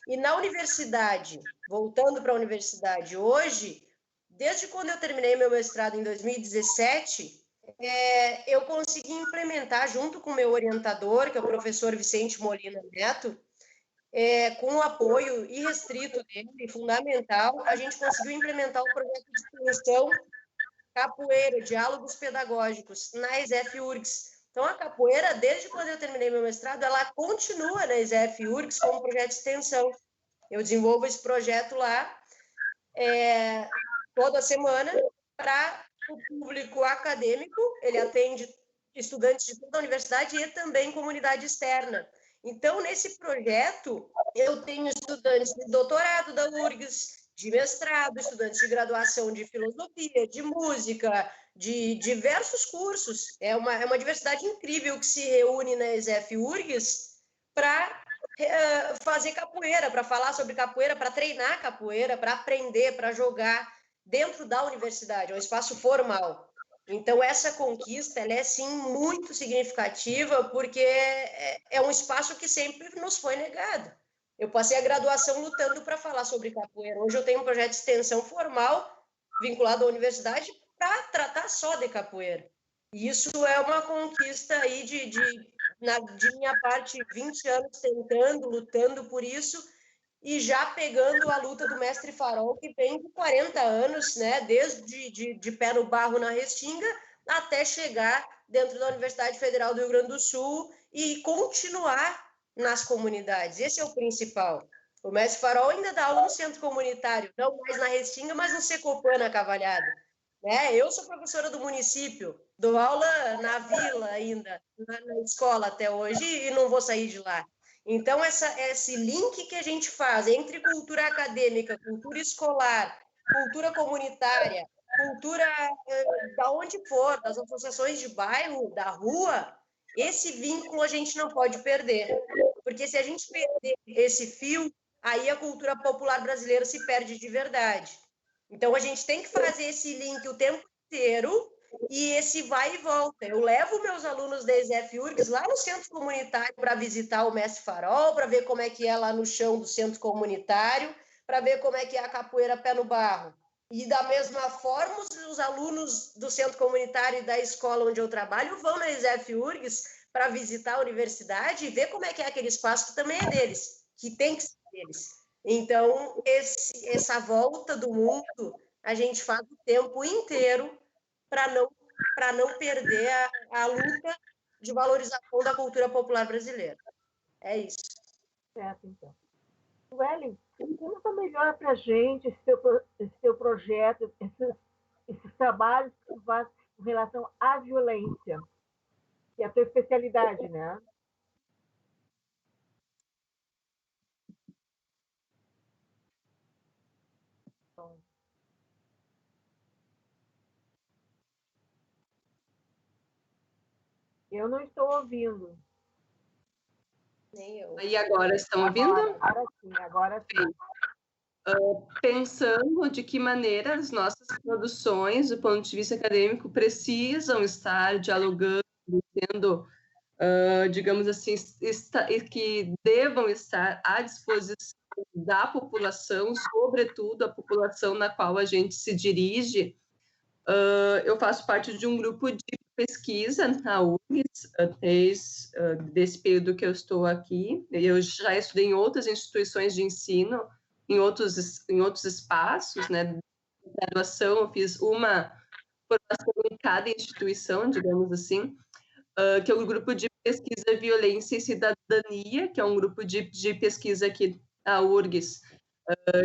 Speaker 6: E na universidade, voltando para a universidade hoje, desde quando eu terminei meu mestrado em 2017, eu consegui implementar, junto com o meu orientador, que é o professor Vicente Molina Neto, com o apoio irrestrito dele, fundamental, a gente conseguiu implementar o projeto de extensão capoeira, diálogos pedagógicos na ESEF-URGS. Então, a capoeira, desde quando eu terminei meu mestrado, ela continua na ESEF-URGS como projeto de extensão. Eu desenvolvo esse projeto lá toda semana para o público acadêmico, ele atende estudantes de toda a universidade e também comunidade externa. Então, nesse projeto, eu tenho estudantes de doutorado da URGS, de mestrado, estudantes de graduação de filosofia, de música, de diversos cursos. É uma diversidade incrível que se reúne na ESEF-URGS para fazer capoeira, para falar sobre capoeira, para treinar capoeira, para aprender, para jogar dentro da universidade, é um espaço formal. Então, essa conquista, ela é, sim, muito significativa, porque é um espaço que sempre nos foi negado. Eu passei a graduação lutando para falar sobre capoeira. Hoje eu tenho um projeto de extensão formal vinculado à universidade para tratar só de capoeira. E isso é uma conquista aí de minha parte, 20 anos tentando, lutando por isso, e já pegando a luta do mestre Farol, que vem de 40 anos, né, desde de pé no barro na Restinga, até chegar dentro da Universidade Federal do Rio Grande do Sul e continuar nas comunidades. Esse é o principal. O mestre Farol ainda dá aula no centro comunitário, não mais na Restinga, mas no Secopan, na Cavalhada. Eu sou professora do município, dou aula na vila ainda, na escola até hoje, e não vou sair de lá. Então, esse link que a gente faz entre cultura acadêmica, cultura escolar, cultura comunitária, cultura da onde for, das associações de bairro, da rua, esse vínculo a gente não pode perder. Porque se a gente perder esse fio, aí a cultura popular brasileira se perde de verdade. Então, a gente tem que fazer esse link o tempo inteiro e esse vai e volta. Eu levo meus alunos da ESEF-URGS lá no centro comunitário para visitar o mestre Farol, para ver como é que é lá no chão do centro comunitário, para ver como é que é a capoeira pé no barro. E, da mesma forma, os alunos do centro comunitário e da escola onde eu trabalho vão na ESEF-URGS para visitar a universidade e ver como é que é aquele espaço que também é deles, que tem que ser deles. Então, essa volta do mundo, a gente faz o tempo inteiro para não perder a luta de valorização da cultura popular brasileira. É isso.
Speaker 3: Certo, então. Sueli, conta melhor para a gente esse teu projeto, esses trabalhos que tu faz em relação à violência, que é a tua especialidade, né? Eu não estou ouvindo.
Speaker 6: Nem eu.
Speaker 4: E agora, estão ouvindo?
Speaker 3: Agora sim.
Speaker 4: Pensando de que maneira as nossas produções, do ponto de vista acadêmico, precisam estar dialogando, tendo, digamos assim, que devam estar à disposição da população, sobretudo a população na qual a gente se dirige. Eu faço parte de um grupo de pesquisa na URGS, desde desse período que eu estou aqui. Eu já estudei em outras instituições de ensino, em outros espaços, né? Na graduação, eu fiz uma formação em cada instituição, digamos assim, que é o grupo de pesquisa Violência e Cidadania, que é um grupo de pesquisa aqui da URGS,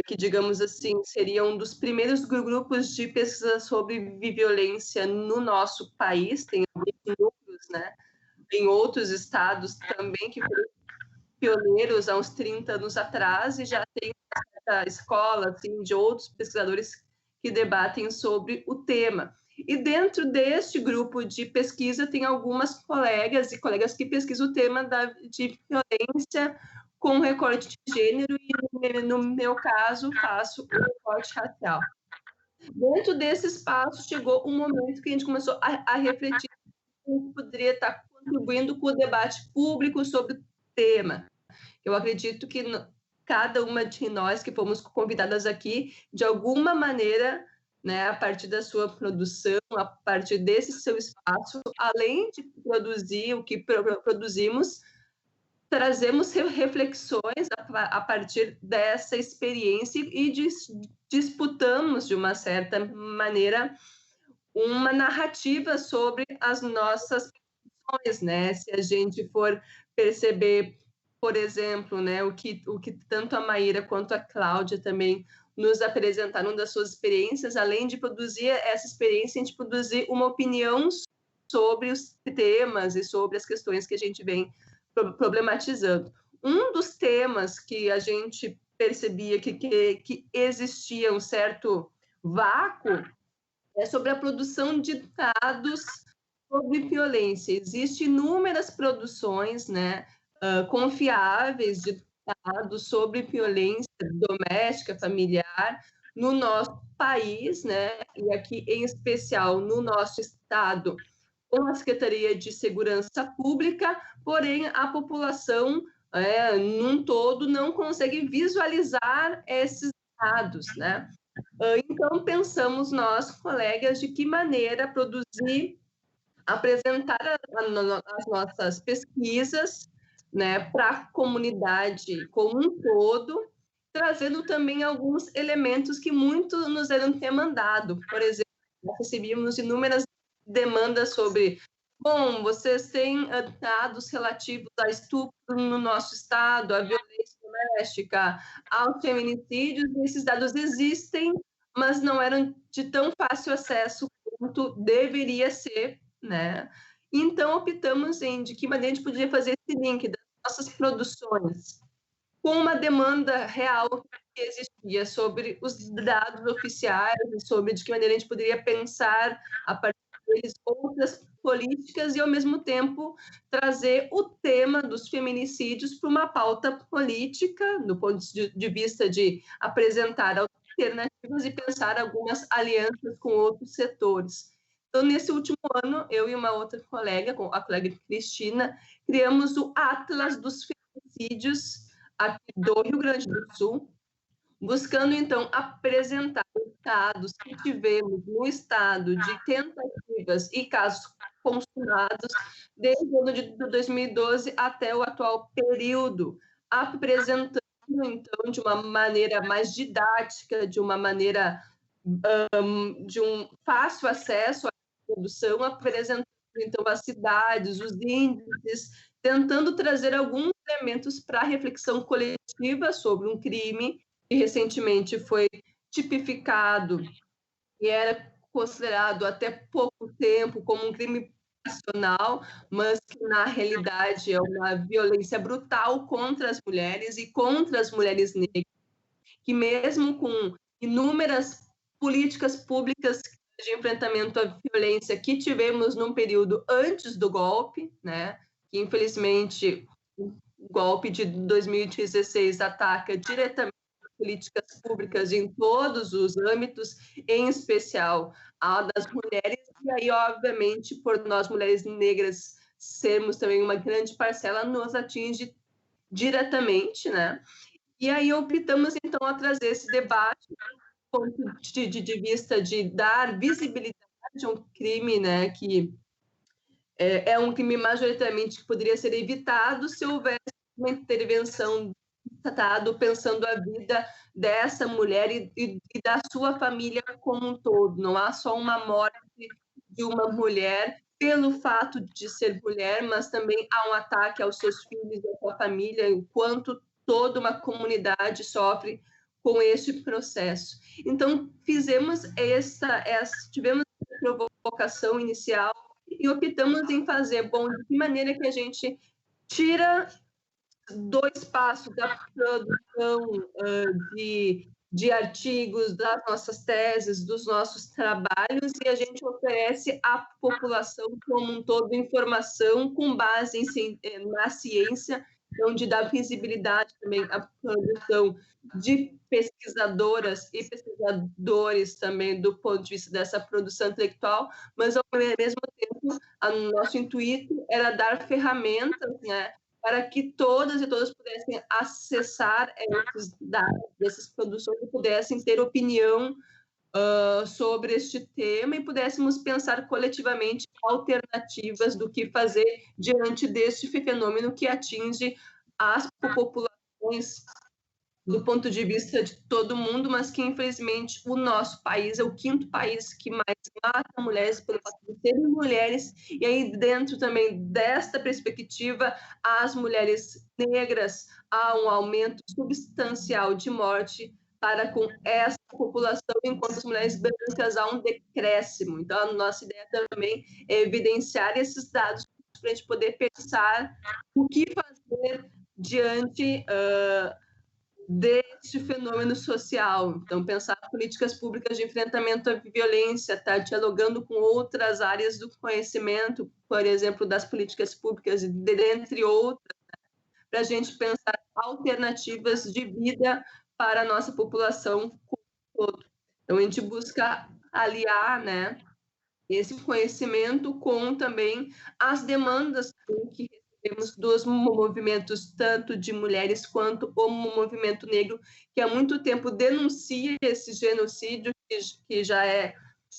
Speaker 4: que, digamos assim, seria um dos primeiros grupos de pesquisa sobre violência no nosso país. Tem núcleos, né, em outros estados também, que foram pioneiros há uns 30 anos atrás, e já tem essa escola assim, de outros pesquisadores que debatem sobre o tema. E dentro deste grupo de pesquisa tem algumas colegas e colegas que pesquisam o tema de violência com recorte de gênero, e no meu caso faço o recorte racial. Dentro desse espaço chegou um momento que a gente começou a refletir como poderia estar contribuindo com o debate público sobre o tema. Eu acredito que cada uma de nós que fomos convidadas aqui, de alguma maneira, né, a partir da sua produção, a partir desse seu espaço, além de produzir o que produzimos, trazemos reflexões a partir dessa experiência e disputamos, de uma certa maneira, uma narrativa sobre as nossas produções, né? Se a gente for perceber, por exemplo, né, o que tanto a Maíra quanto a Cláudia também nos apresentaram das suas experiências, além de produzir essa experiência, a gente produzir uma opinião sobre os temas e sobre as questões que a gente vem problematizando. Um dos temas que a gente percebia que existia um certo vácuo é sobre a produção de dados sobre violência. Existem inúmeras produções, né, confiáveis de dados sobre violência doméstica, familiar, no nosso país, né, e aqui em especial no nosso estado, com a Secretaria de Segurança Pública, porém a população num todo não consegue visualizar esses dados, né? Então pensamos nós, colegas, de que maneira produzir, apresentar as nossas pesquisas, né, para a comunidade como um todo, trazendo também alguns elementos que muito nos eram demandados. Por exemplo, nós recebíamos inúmeras demandas sobre, bom, vocês têm dados relativos a estupro no nosso estado, a violência doméstica, aos feminicídios, e esses dados existem, mas não eram de tão fácil acesso quanto deveria ser, né? Então, optamos em de que maneira a gente poderia fazer esse link das nossas produções com uma demanda real que existia sobre os dados oficiais e sobre de que maneira a gente poderia pensar a partir deles outras políticas e, ao mesmo tempo, trazer o tema dos feminicídios para uma pauta política, do ponto de vista de apresentar alternativas e pensar algumas alianças com outros setores. Então, nesse último ano, eu e uma outra colega, a colega Cristina, criamos o Atlas dos Feminicídios aqui do Rio Grande do Sul, buscando, então, apresentar os dados que tivemos no estado de tentativas e casos consumados desde o ano de 2012 até o atual período, apresentando, então, de uma maneira mais didática, de uma maneira de um fácil acesso à produção, apresentando, então, as cidades, os índices, tentando trazer alguns elementos para a reflexão coletiva sobre um crime que recentemente foi tipificado e era considerado até pouco tempo como um crime passional, mas que na realidade é uma violência brutal contra as mulheres e contra as mulheres negras, que mesmo com inúmeras políticas públicas de enfrentamento à violência que tivemos num período antes do golpe, né, que infelizmente o golpe de 2016 ataca diretamente as políticas públicas em todos os âmbitos, em especial a das mulheres, e aí, obviamente, por nós mulheres negras sermos também uma grande parcela, nos atinge diretamente, né? E aí optamos, então, a trazer esse debate do ponto de vista de dar visibilidade a um crime, né, que é um crime majoritariamente que poderia ser evitado se houvesse uma intervenção do Estado pensando a vida dessa mulher e da sua família como um todo. Não há só uma morte de uma mulher pelo fato de ser mulher, mas também há um ataque aos seus filhos e à sua família, enquanto toda uma comunidade sofre com este processo. Então, tivemos essa provocação inicial e optamos em fazer, bom, de que maneira que a gente tira do espaço da produção de artigos, das nossas teses, dos nossos trabalhos, e a gente oferece à população como um todo informação com base na ciência, onde dá visibilidade também à produção de pesquisadoras e pesquisadores também do ponto de vista dessa produção intelectual, mas ao mesmo tempo, o nosso intuito era dar ferramentas, né, para que todas e todos pudessem acessar esses dados, essas produções, e pudessem ter opinião sobre este tema e pudéssemos pensar coletivamente alternativas do que fazer diante deste fenômeno que atinge as populações do ponto de vista de todo mundo, mas que, infelizmente, o nosso país é o 5º país que mais mata mulheres pelo fato de serem mulheres, e aí dentro também desta perspectiva, as mulheres negras há um aumento substancial de morte para com essa população, enquanto as mulheres brancas há um decréscimo. Então, a nossa ideia também é evidenciar esses dados para a gente poder pensar o que fazer diante deste fenômeno social. Então, pensar políticas públicas de enfrentamento à violência, tá dialogando com outras áreas do conhecimento, por exemplo, das políticas públicas, dentre outras, para a gente pensar alternativas de vida para a nossa população como um todo. Então, a gente busca aliar, né, esse conhecimento com também as demandas que recebemos dos movimentos, tanto de mulheres quanto o movimento negro, que há muito tempo denuncia esse genocídio, que já é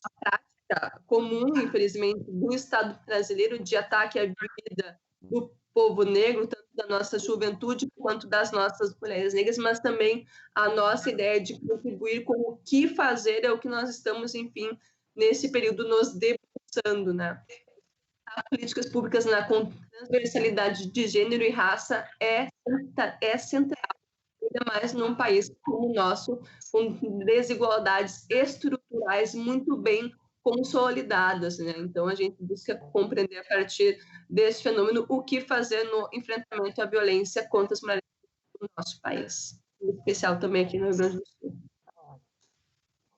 Speaker 4: a prática comum, infelizmente, do Estado brasileiro, de ataque à vida do povo negro, tanto da nossa juventude quanto das nossas mulheres negras, mas também a nossa ideia de contribuir com o que fazer é o que nós estamos, enfim, nesse período nos debruçando, né? As políticas públicas na transversalidade de gênero e raça é central, ainda mais num país como o nosso, com desigualdades estruturais muito bem consolidadas, né? Então, a gente busca compreender a partir desse fenômeno o que fazer no enfrentamento à violência contra as mulheres no nosso país, em especial também aqui no Rio Grande do Sul.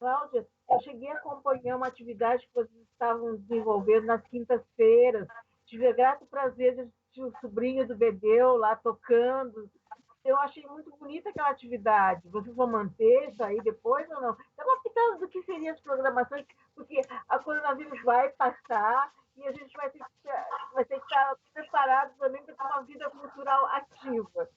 Speaker 3: Cláudia, eu cheguei a acompanhar uma atividade que vocês estavam desenvolvendo nas quintas-feiras. Tive o grato prazer de assistir o sobrinho do Bedeu lá tocando. Eu achei muito bonita aquela atividade. Vocês vão manter isso aí depois ou não? Dá uma pitada do que seriam as programações, porque a coronavírus vai passar e a gente vai ter que estar preparado também para ter uma vida cultural ativa.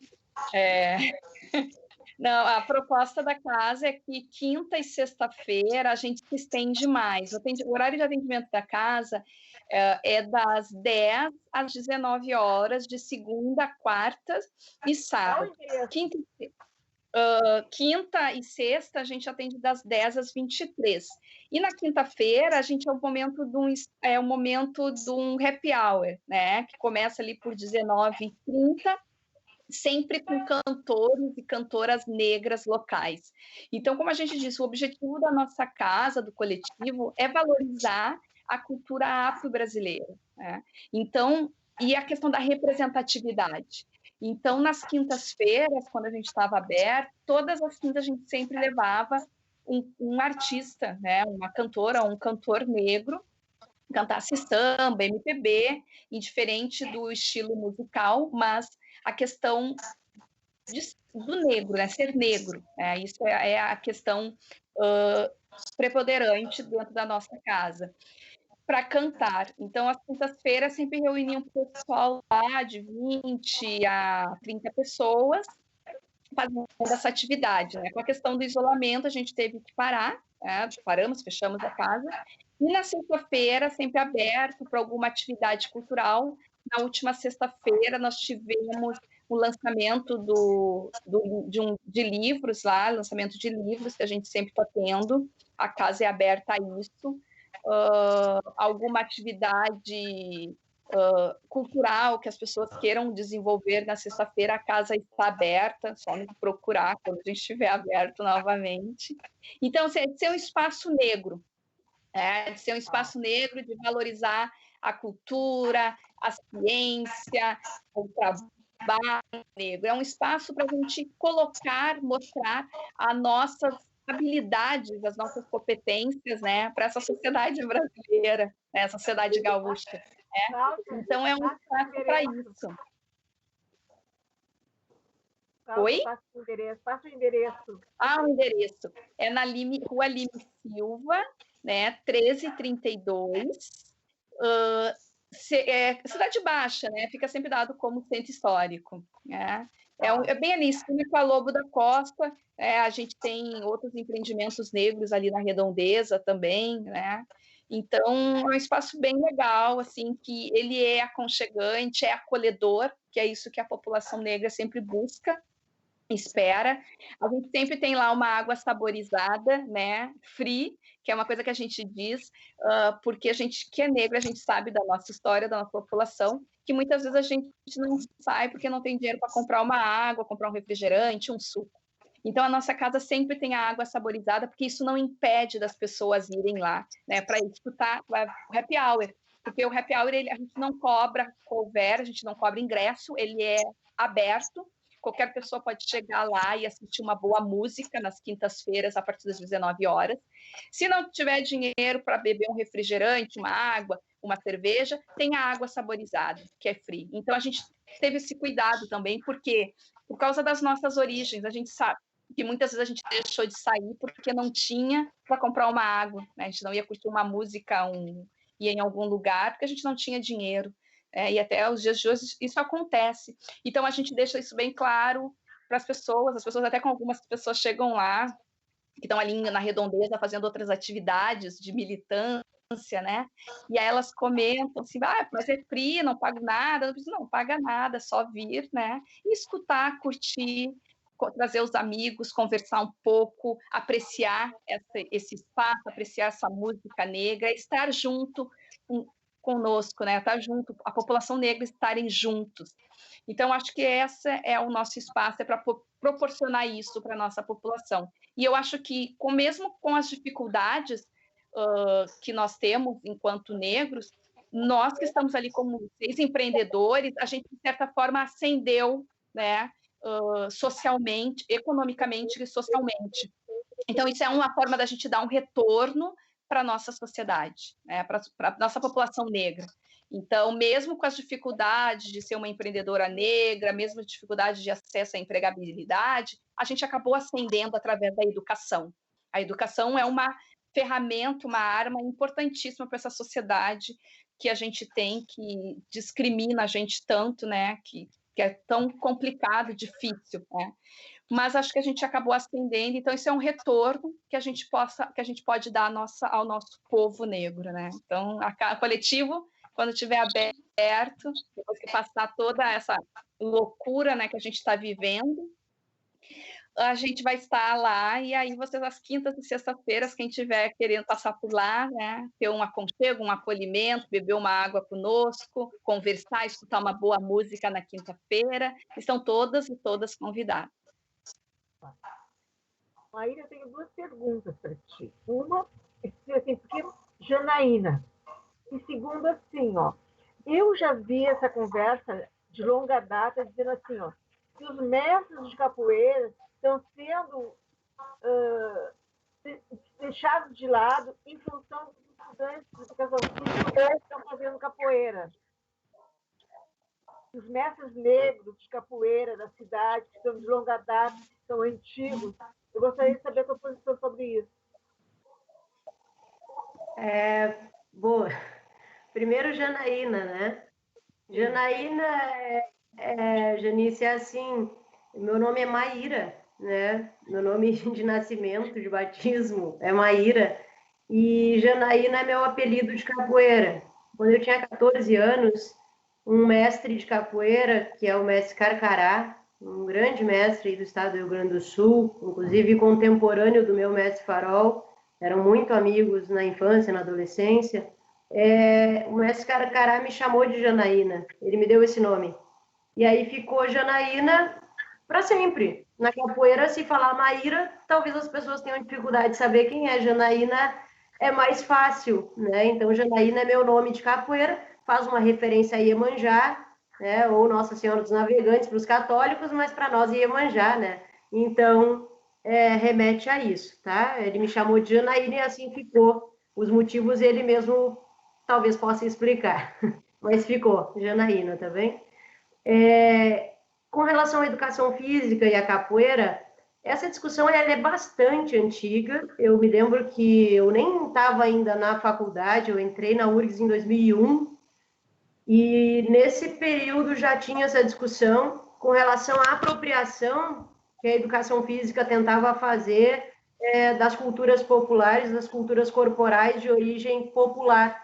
Speaker 5: Não, a proposta da casa é que quinta e sexta-feira a gente se estende mais. O horário de atendimento da casa é das 10 às 19 horas, de segunda, quarta e sábado. Quinta e sexta a gente atende das 10 às 23. E na quinta-feira a gente é o momento de um happy hour, né? Que começa ali por 19h30, sempre com cantores e cantoras negras locais. Então, como a gente disse, o objetivo da nossa casa, do coletivo, é valorizar a cultura afro-brasileira, né? Então, e a questão da representatividade. Então, nas quintas-feiras, quando a gente estava aberto, todas as quintas a gente sempre levava um artista, né? Uma cantora, um cantor negro, cantasse samba, MPB, indiferente do estilo musical, mas a questão do negro, né? Ser negro, né? Isso é a questão preponderante dentro da nossa casa, para cantar. Então, as quintas-feiras sempre reuniam o pessoal lá de 20 a 30 pessoas, fazendo essa atividade, né? Com a questão do isolamento, a gente teve que parar, né? Fechamos a casa, e na sexta-feira, sempre aberto para alguma atividade cultural. Na última sexta-feira, nós tivemos o lançamento de livros lá, lançamento de livros que a gente sempre está tendo, a casa é aberta a isso, alguma atividade cultural que as pessoas queiram desenvolver na sexta-feira, a casa está aberta, só nos procurar quando a gente estiver aberto novamente. Então, de ser um espaço negro, de ser um espaço negro, de valorizar a cultura, a ciência, o trabalho negro. É um espaço para a gente mostrar as nossas habilidades, as nossas competências, né, para essa sociedade brasileira, né, essa sociedade gaúcha. Então, é um espaço para isso. Oi?
Speaker 3: Passa o endereço.
Speaker 5: O endereço é na Rua Lime Silva, né, 1332, Cidade Baixa, né, fica sempre dado como centro histórico, né? É bem ali, esquina com a Lobo da Costa, a gente tem outros empreendimentos negros ali na Redondeza também, né? Então, é um espaço bem legal, assim, que ele é aconchegante, é acolhedor, que é isso que a população negra sempre busca, espera. A gente sempre tem lá uma água saborizada, né, free, que é uma coisa que a gente diz, porque a gente que é negro, a gente sabe da nossa história, da nossa população, que muitas vezes a gente não sai porque não tem dinheiro para comprar uma água, comprar um refrigerante, um suco. Então, a nossa casa sempre tem a água saborizada, porque isso não impede das pessoas irem lá, né, para escutar o happy hour. Porque o happy hour, a gente não cobra cover, a gente não cobra ingresso, ele é aberto, qualquer pessoa pode chegar lá e assistir uma boa música nas quintas-feiras, a partir das 19 horas. Se não tiver dinheiro para beber um refrigerante, uma água, uma cerveja, tem a água saborizada, que é free. Então, a gente teve esse cuidado também, porque por causa das nossas origens, a gente sabe que muitas vezes a gente deixou de sair porque não tinha para comprar uma água, né? A gente não ia curtir uma música, ia em algum lugar, porque a gente não tinha dinheiro. E até os dias de hoje isso acontece. Então, a gente deixa isso bem claro para as pessoas até com algumas pessoas chegam lá, que estão ali na redondeza fazendo outras atividades de militância, né? E aí elas comentam assim, mas é free, não pago nada. Eu disse, não paga nada, só vir, né? E escutar, curtir, trazer os amigos, conversar um pouco, apreciar esse espaço, apreciar essa música negra, estar junto conosco, né? Estar junto, a população negra estarem juntos. Então, acho que esse é o nosso espaço, é para proporcionar isso para a nossa população. E eu acho que, mesmo com as dificuldades que nós temos enquanto negros, nós que estamos ali como empreendedores, a gente, de certa forma, ascendeu, né? Socialmente, economicamente e socialmente. Então, isso é uma forma da gente dar um retorno para a nossa sociedade, né? Para a nossa população negra. Então, mesmo com as dificuldades de ser uma empreendedora negra, mesmo as dificuldades de acesso à empregabilidade, a gente acabou ascendendo através da educação. A educação é uma ferramenta, uma arma importantíssima para essa sociedade que a gente tem, que discrimina a gente tanto, né? Que é tão complicado e difícil, né? Mas acho que a gente acabou ascendendo, então isso é um retorno que a gente pode dar ao nosso povo negro, né? Então, o coletivo, quando estiver aberto, depois que passar toda essa loucura, né, que a gente está vivendo, a gente vai estar lá, e aí vocês, às quintas e sextas-feiras, quem estiver querendo passar por lá, né, ter um aconchego, um acolhimento, beber uma água conosco, conversar, escutar uma boa música na quinta-feira, estão todas e todas convidadas.
Speaker 3: Maíra, eu tenho duas perguntas para ti. Uma, assim, porque Janaína. E segunda, assim, ó, eu já vi essa conversa de longa data dizendo assim, ó, que os mestres de capoeira estão sendo deixados de lado em função dos estudantes de educação física que estão fazendo capoeira. Os mestres negros de capoeira da cidade, que são de longa data, que são antigos, eu gostaria de saber a tua posição sobre isso.
Speaker 6: Boa. Primeiro, Janaína, né? Janaína, Janice, é assim, meu nome é Maíra, né? Meu nome de nascimento, de batismo, é Maíra. E Janaína é meu apelido de capoeira. Quando eu tinha 14 anos, um mestre de capoeira, que é o mestre Carcará, um grande mestre do estado do Rio Grande do Sul, inclusive contemporâneo do meu mestre Farol, eram muito amigos na infância, na adolescência. O mestre Carcará me chamou de Janaína, ele me deu esse nome. E aí ficou Janaína para sempre. Na capoeira, se falar Maíra, talvez as pessoas tenham dificuldade de saber quem é. Janaína é mais fácil, né? Então, Janaína é meu nome de capoeira, faz uma referência a Iemanjá, né? Ou Nossa Senhora dos Navegantes para os católicos, mas para nós Iemanjá, né? Então, remete a isso, tá? Ele me chamou de Janaína e assim ficou. Os motivos ele mesmo talvez possa explicar, mas ficou Janaína, tá bem? Com relação à educação física e à capoeira, essa discussão ela é bastante antiga. Eu me lembro que eu nem estava ainda na faculdade, eu entrei na URGS em 2001, e nesse período já tinha essa discussão com relação à apropriação que a educação física tentava fazer das culturas populares, das culturas corporais de origem popular.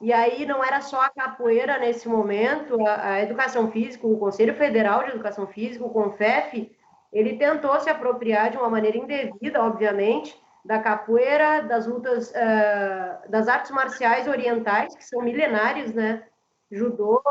Speaker 6: E aí não era só a capoeira nesse momento, a educação física, o Conselho Federal de Educação Física, o CONFEF, ele tentou se apropriar de uma maneira indevida, obviamente, da capoeira, das lutas, das artes marciais orientais, que são milenares, né? Judô,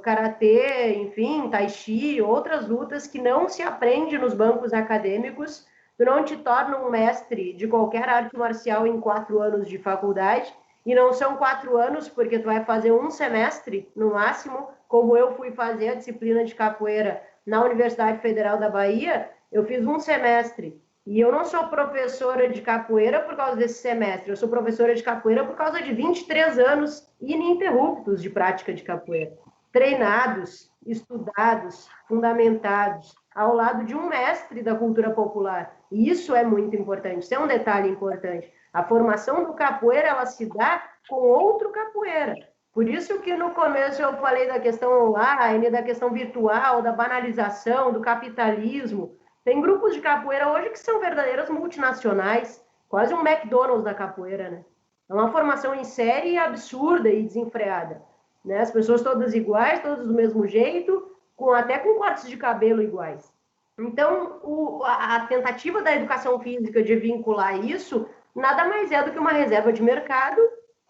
Speaker 6: karatê, enfim, tai chi, outras lutas que não se aprende nos bancos acadêmicos. Tu não te torna um mestre de qualquer arte marcial em 4 anos de faculdade, e não são 4 anos, porque tu vai fazer um semestre, no máximo, como eu fui fazer a disciplina de capoeira na Universidade Federal da Bahia, eu fiz um semestre. E eu não sou professora de capoeira por causa desse semestre, eu sou professora de capoeira por causa de 23 anos ininterruptos de prática de capoeira. Treinados, estudados, fundamentados, ao lado de um mestre da cultura popular. E isso é muito importante, isso é um detalhe importante. A formação do capoeira, ela se dá com outro capoeira. Por isso que no começo eu falei da questão online, da questão virtual, da banalização, do capitalismo. Tem grupos de capoeira hoje que são verdadeiras multinacionais, quase um McDonald's da capoeira, né? É uma formação em série absurda e desenfreada, né? As pessoas todas iguais, todas do mesmo jeito, até com cortes de cabelo iguais. Então, a tentativa da educação física de vincular isso nada mais é do que uma reserva de mercado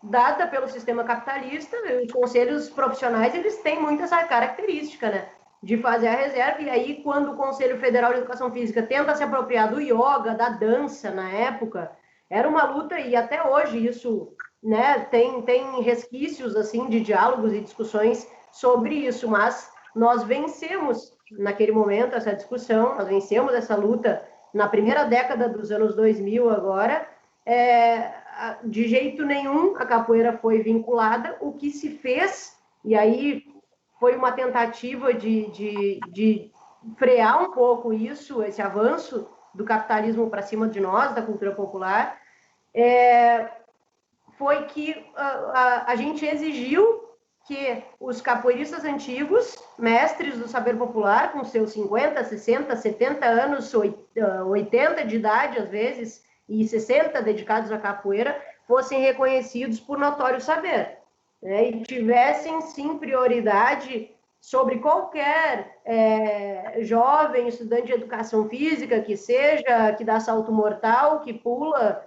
Speaker 6: dada pelo sistema capitalista. Os conselhos profissionais, eles têm muito essa característica, né? De fazer a reserva, e aí quando o Conselho Federal de Educação Física tenta se apropriar do yoga, da dança na época, era uma luta, e até hoje isso, né, tem resquícios assim de diálogos e discussões sobre isso, mas nós vencemos naquele momento essa discussão, nós vencemos essa luta na primeira década dos anos 2000 agora. De jeito nenhum a capoeira foi vinculada. O que se fez, e aí foi uma tentativa de frear um pouco isso, esse avanço do capitalismo para cima de nós, da cultura popular, foi que a gente exigiu que os capoeiristas antigos, mestres do saber popular, com seus 50, 60, 70 anos, 80 de idade às vezes, e 60 dedicados à capoeira, fossem reconhecidos por notório saber, né? E tivessem, sim, prioridade sobre qualquer jovem estudante de educação física que seja, que dá salto mortal, que pula.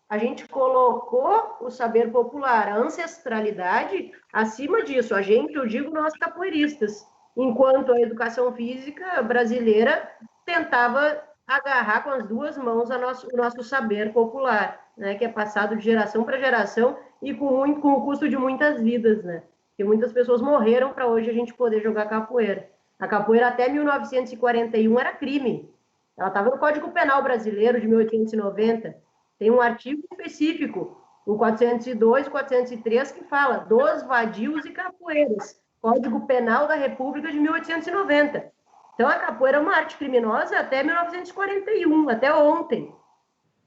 Speaker 6: A gente colocou o saber popular, a ancestralidade, acima disso. A gente, eu digo nós capoeiristas, enquanto a educação física brasileira tentava agarrar com as duas mãos o nosso saber popular, né, que é passado de geração para geração e com o custo de muitas vidas, né? Porque muitas pessoas morreram para hoje a gente poder jogar capoeira. A capoeira até 1941 era crime. Ela estava no Código Penal Brasileiro de 1890. Tem um artigo específico, o 402 e 403, que fala dos vadios e capoeiras. Código Penal da República de 1890. Então, a capoeira é uma arte criminosa até 1941, até ontem,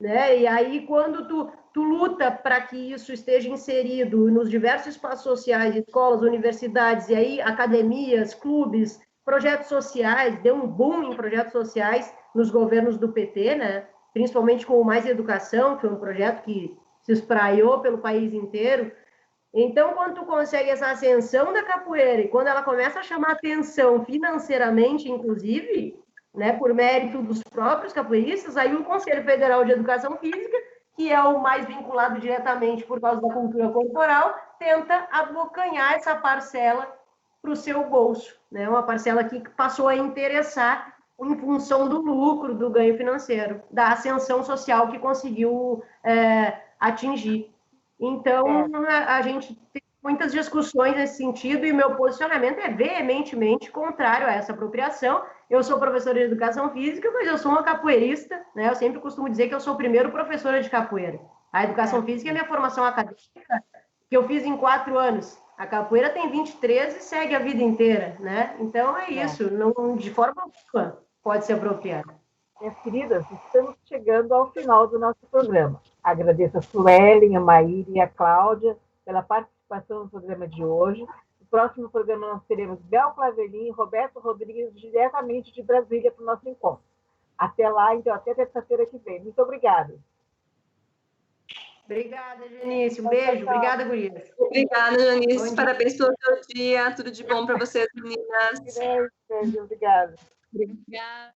Speaker 6: né? E aí, quando tu luta para que isso esteja inserido nos diversos espaços sociais, escolas, universidades, e aí academias, clubes, projetos sociais, deu um boom em projetos sociais nos governos do PT, né? Principalmente com o Mais Educação, que foi um projeto que se espraiou pelo país inteiro. Então, quando tu consegue essa ascensão da capoeira e quando ela começa a chamar atenção financeiramente, inclusive, né, por mérito dos próprios capoeiristas, aí o Conselho Federal de Educação Física, que é o mais vinculado diretamente por causa da cultura corporal, tenta abocanhar essa parcela para o seu bolso, né? Uma parcela que passou a interessar em função do lucro, do ganho financeiro, da ascensão social que conseguiu atingir. Então, a gente tem muitas discussões nesse sentido e meu posicionamento é veementemente contrário a essa apropriação. Eu sou professora de educação física, mas eu sou uma capoeirista, né? Eu sempre costumo dizer que eu sou o primeiro professora de capoeira. A educação física é minha formação acadêmica, que eu fiz em 4 anos. A capoeira tem 23 e segue a vida inteira, né? Então, é isso. Não, de forma alguma pode ser apropriada.
Speaker 3: Minhas queridas, estamos chegando ao final do nosso programa. Agradeço a Suelen, a Maíra e a Cláudia pela participação no programa de hoje. No próximo programa nós teremos Bel Clavelin e Roberto Rodrigues diretamente de Brasília para o nosso encontro. Até lá, então, até terça-feira que vem. Muito obrigada.
Speaker 6: Obrigada, Janice. Um beijo. Obrigada, gurias.
Speaker 4: Obrigada, Janice. Parabéns pelo seu dia. Tudo de bom para vocês, meninas.
Speaker 3: Beijo, obrigada.
Speaker 5: Obrigada.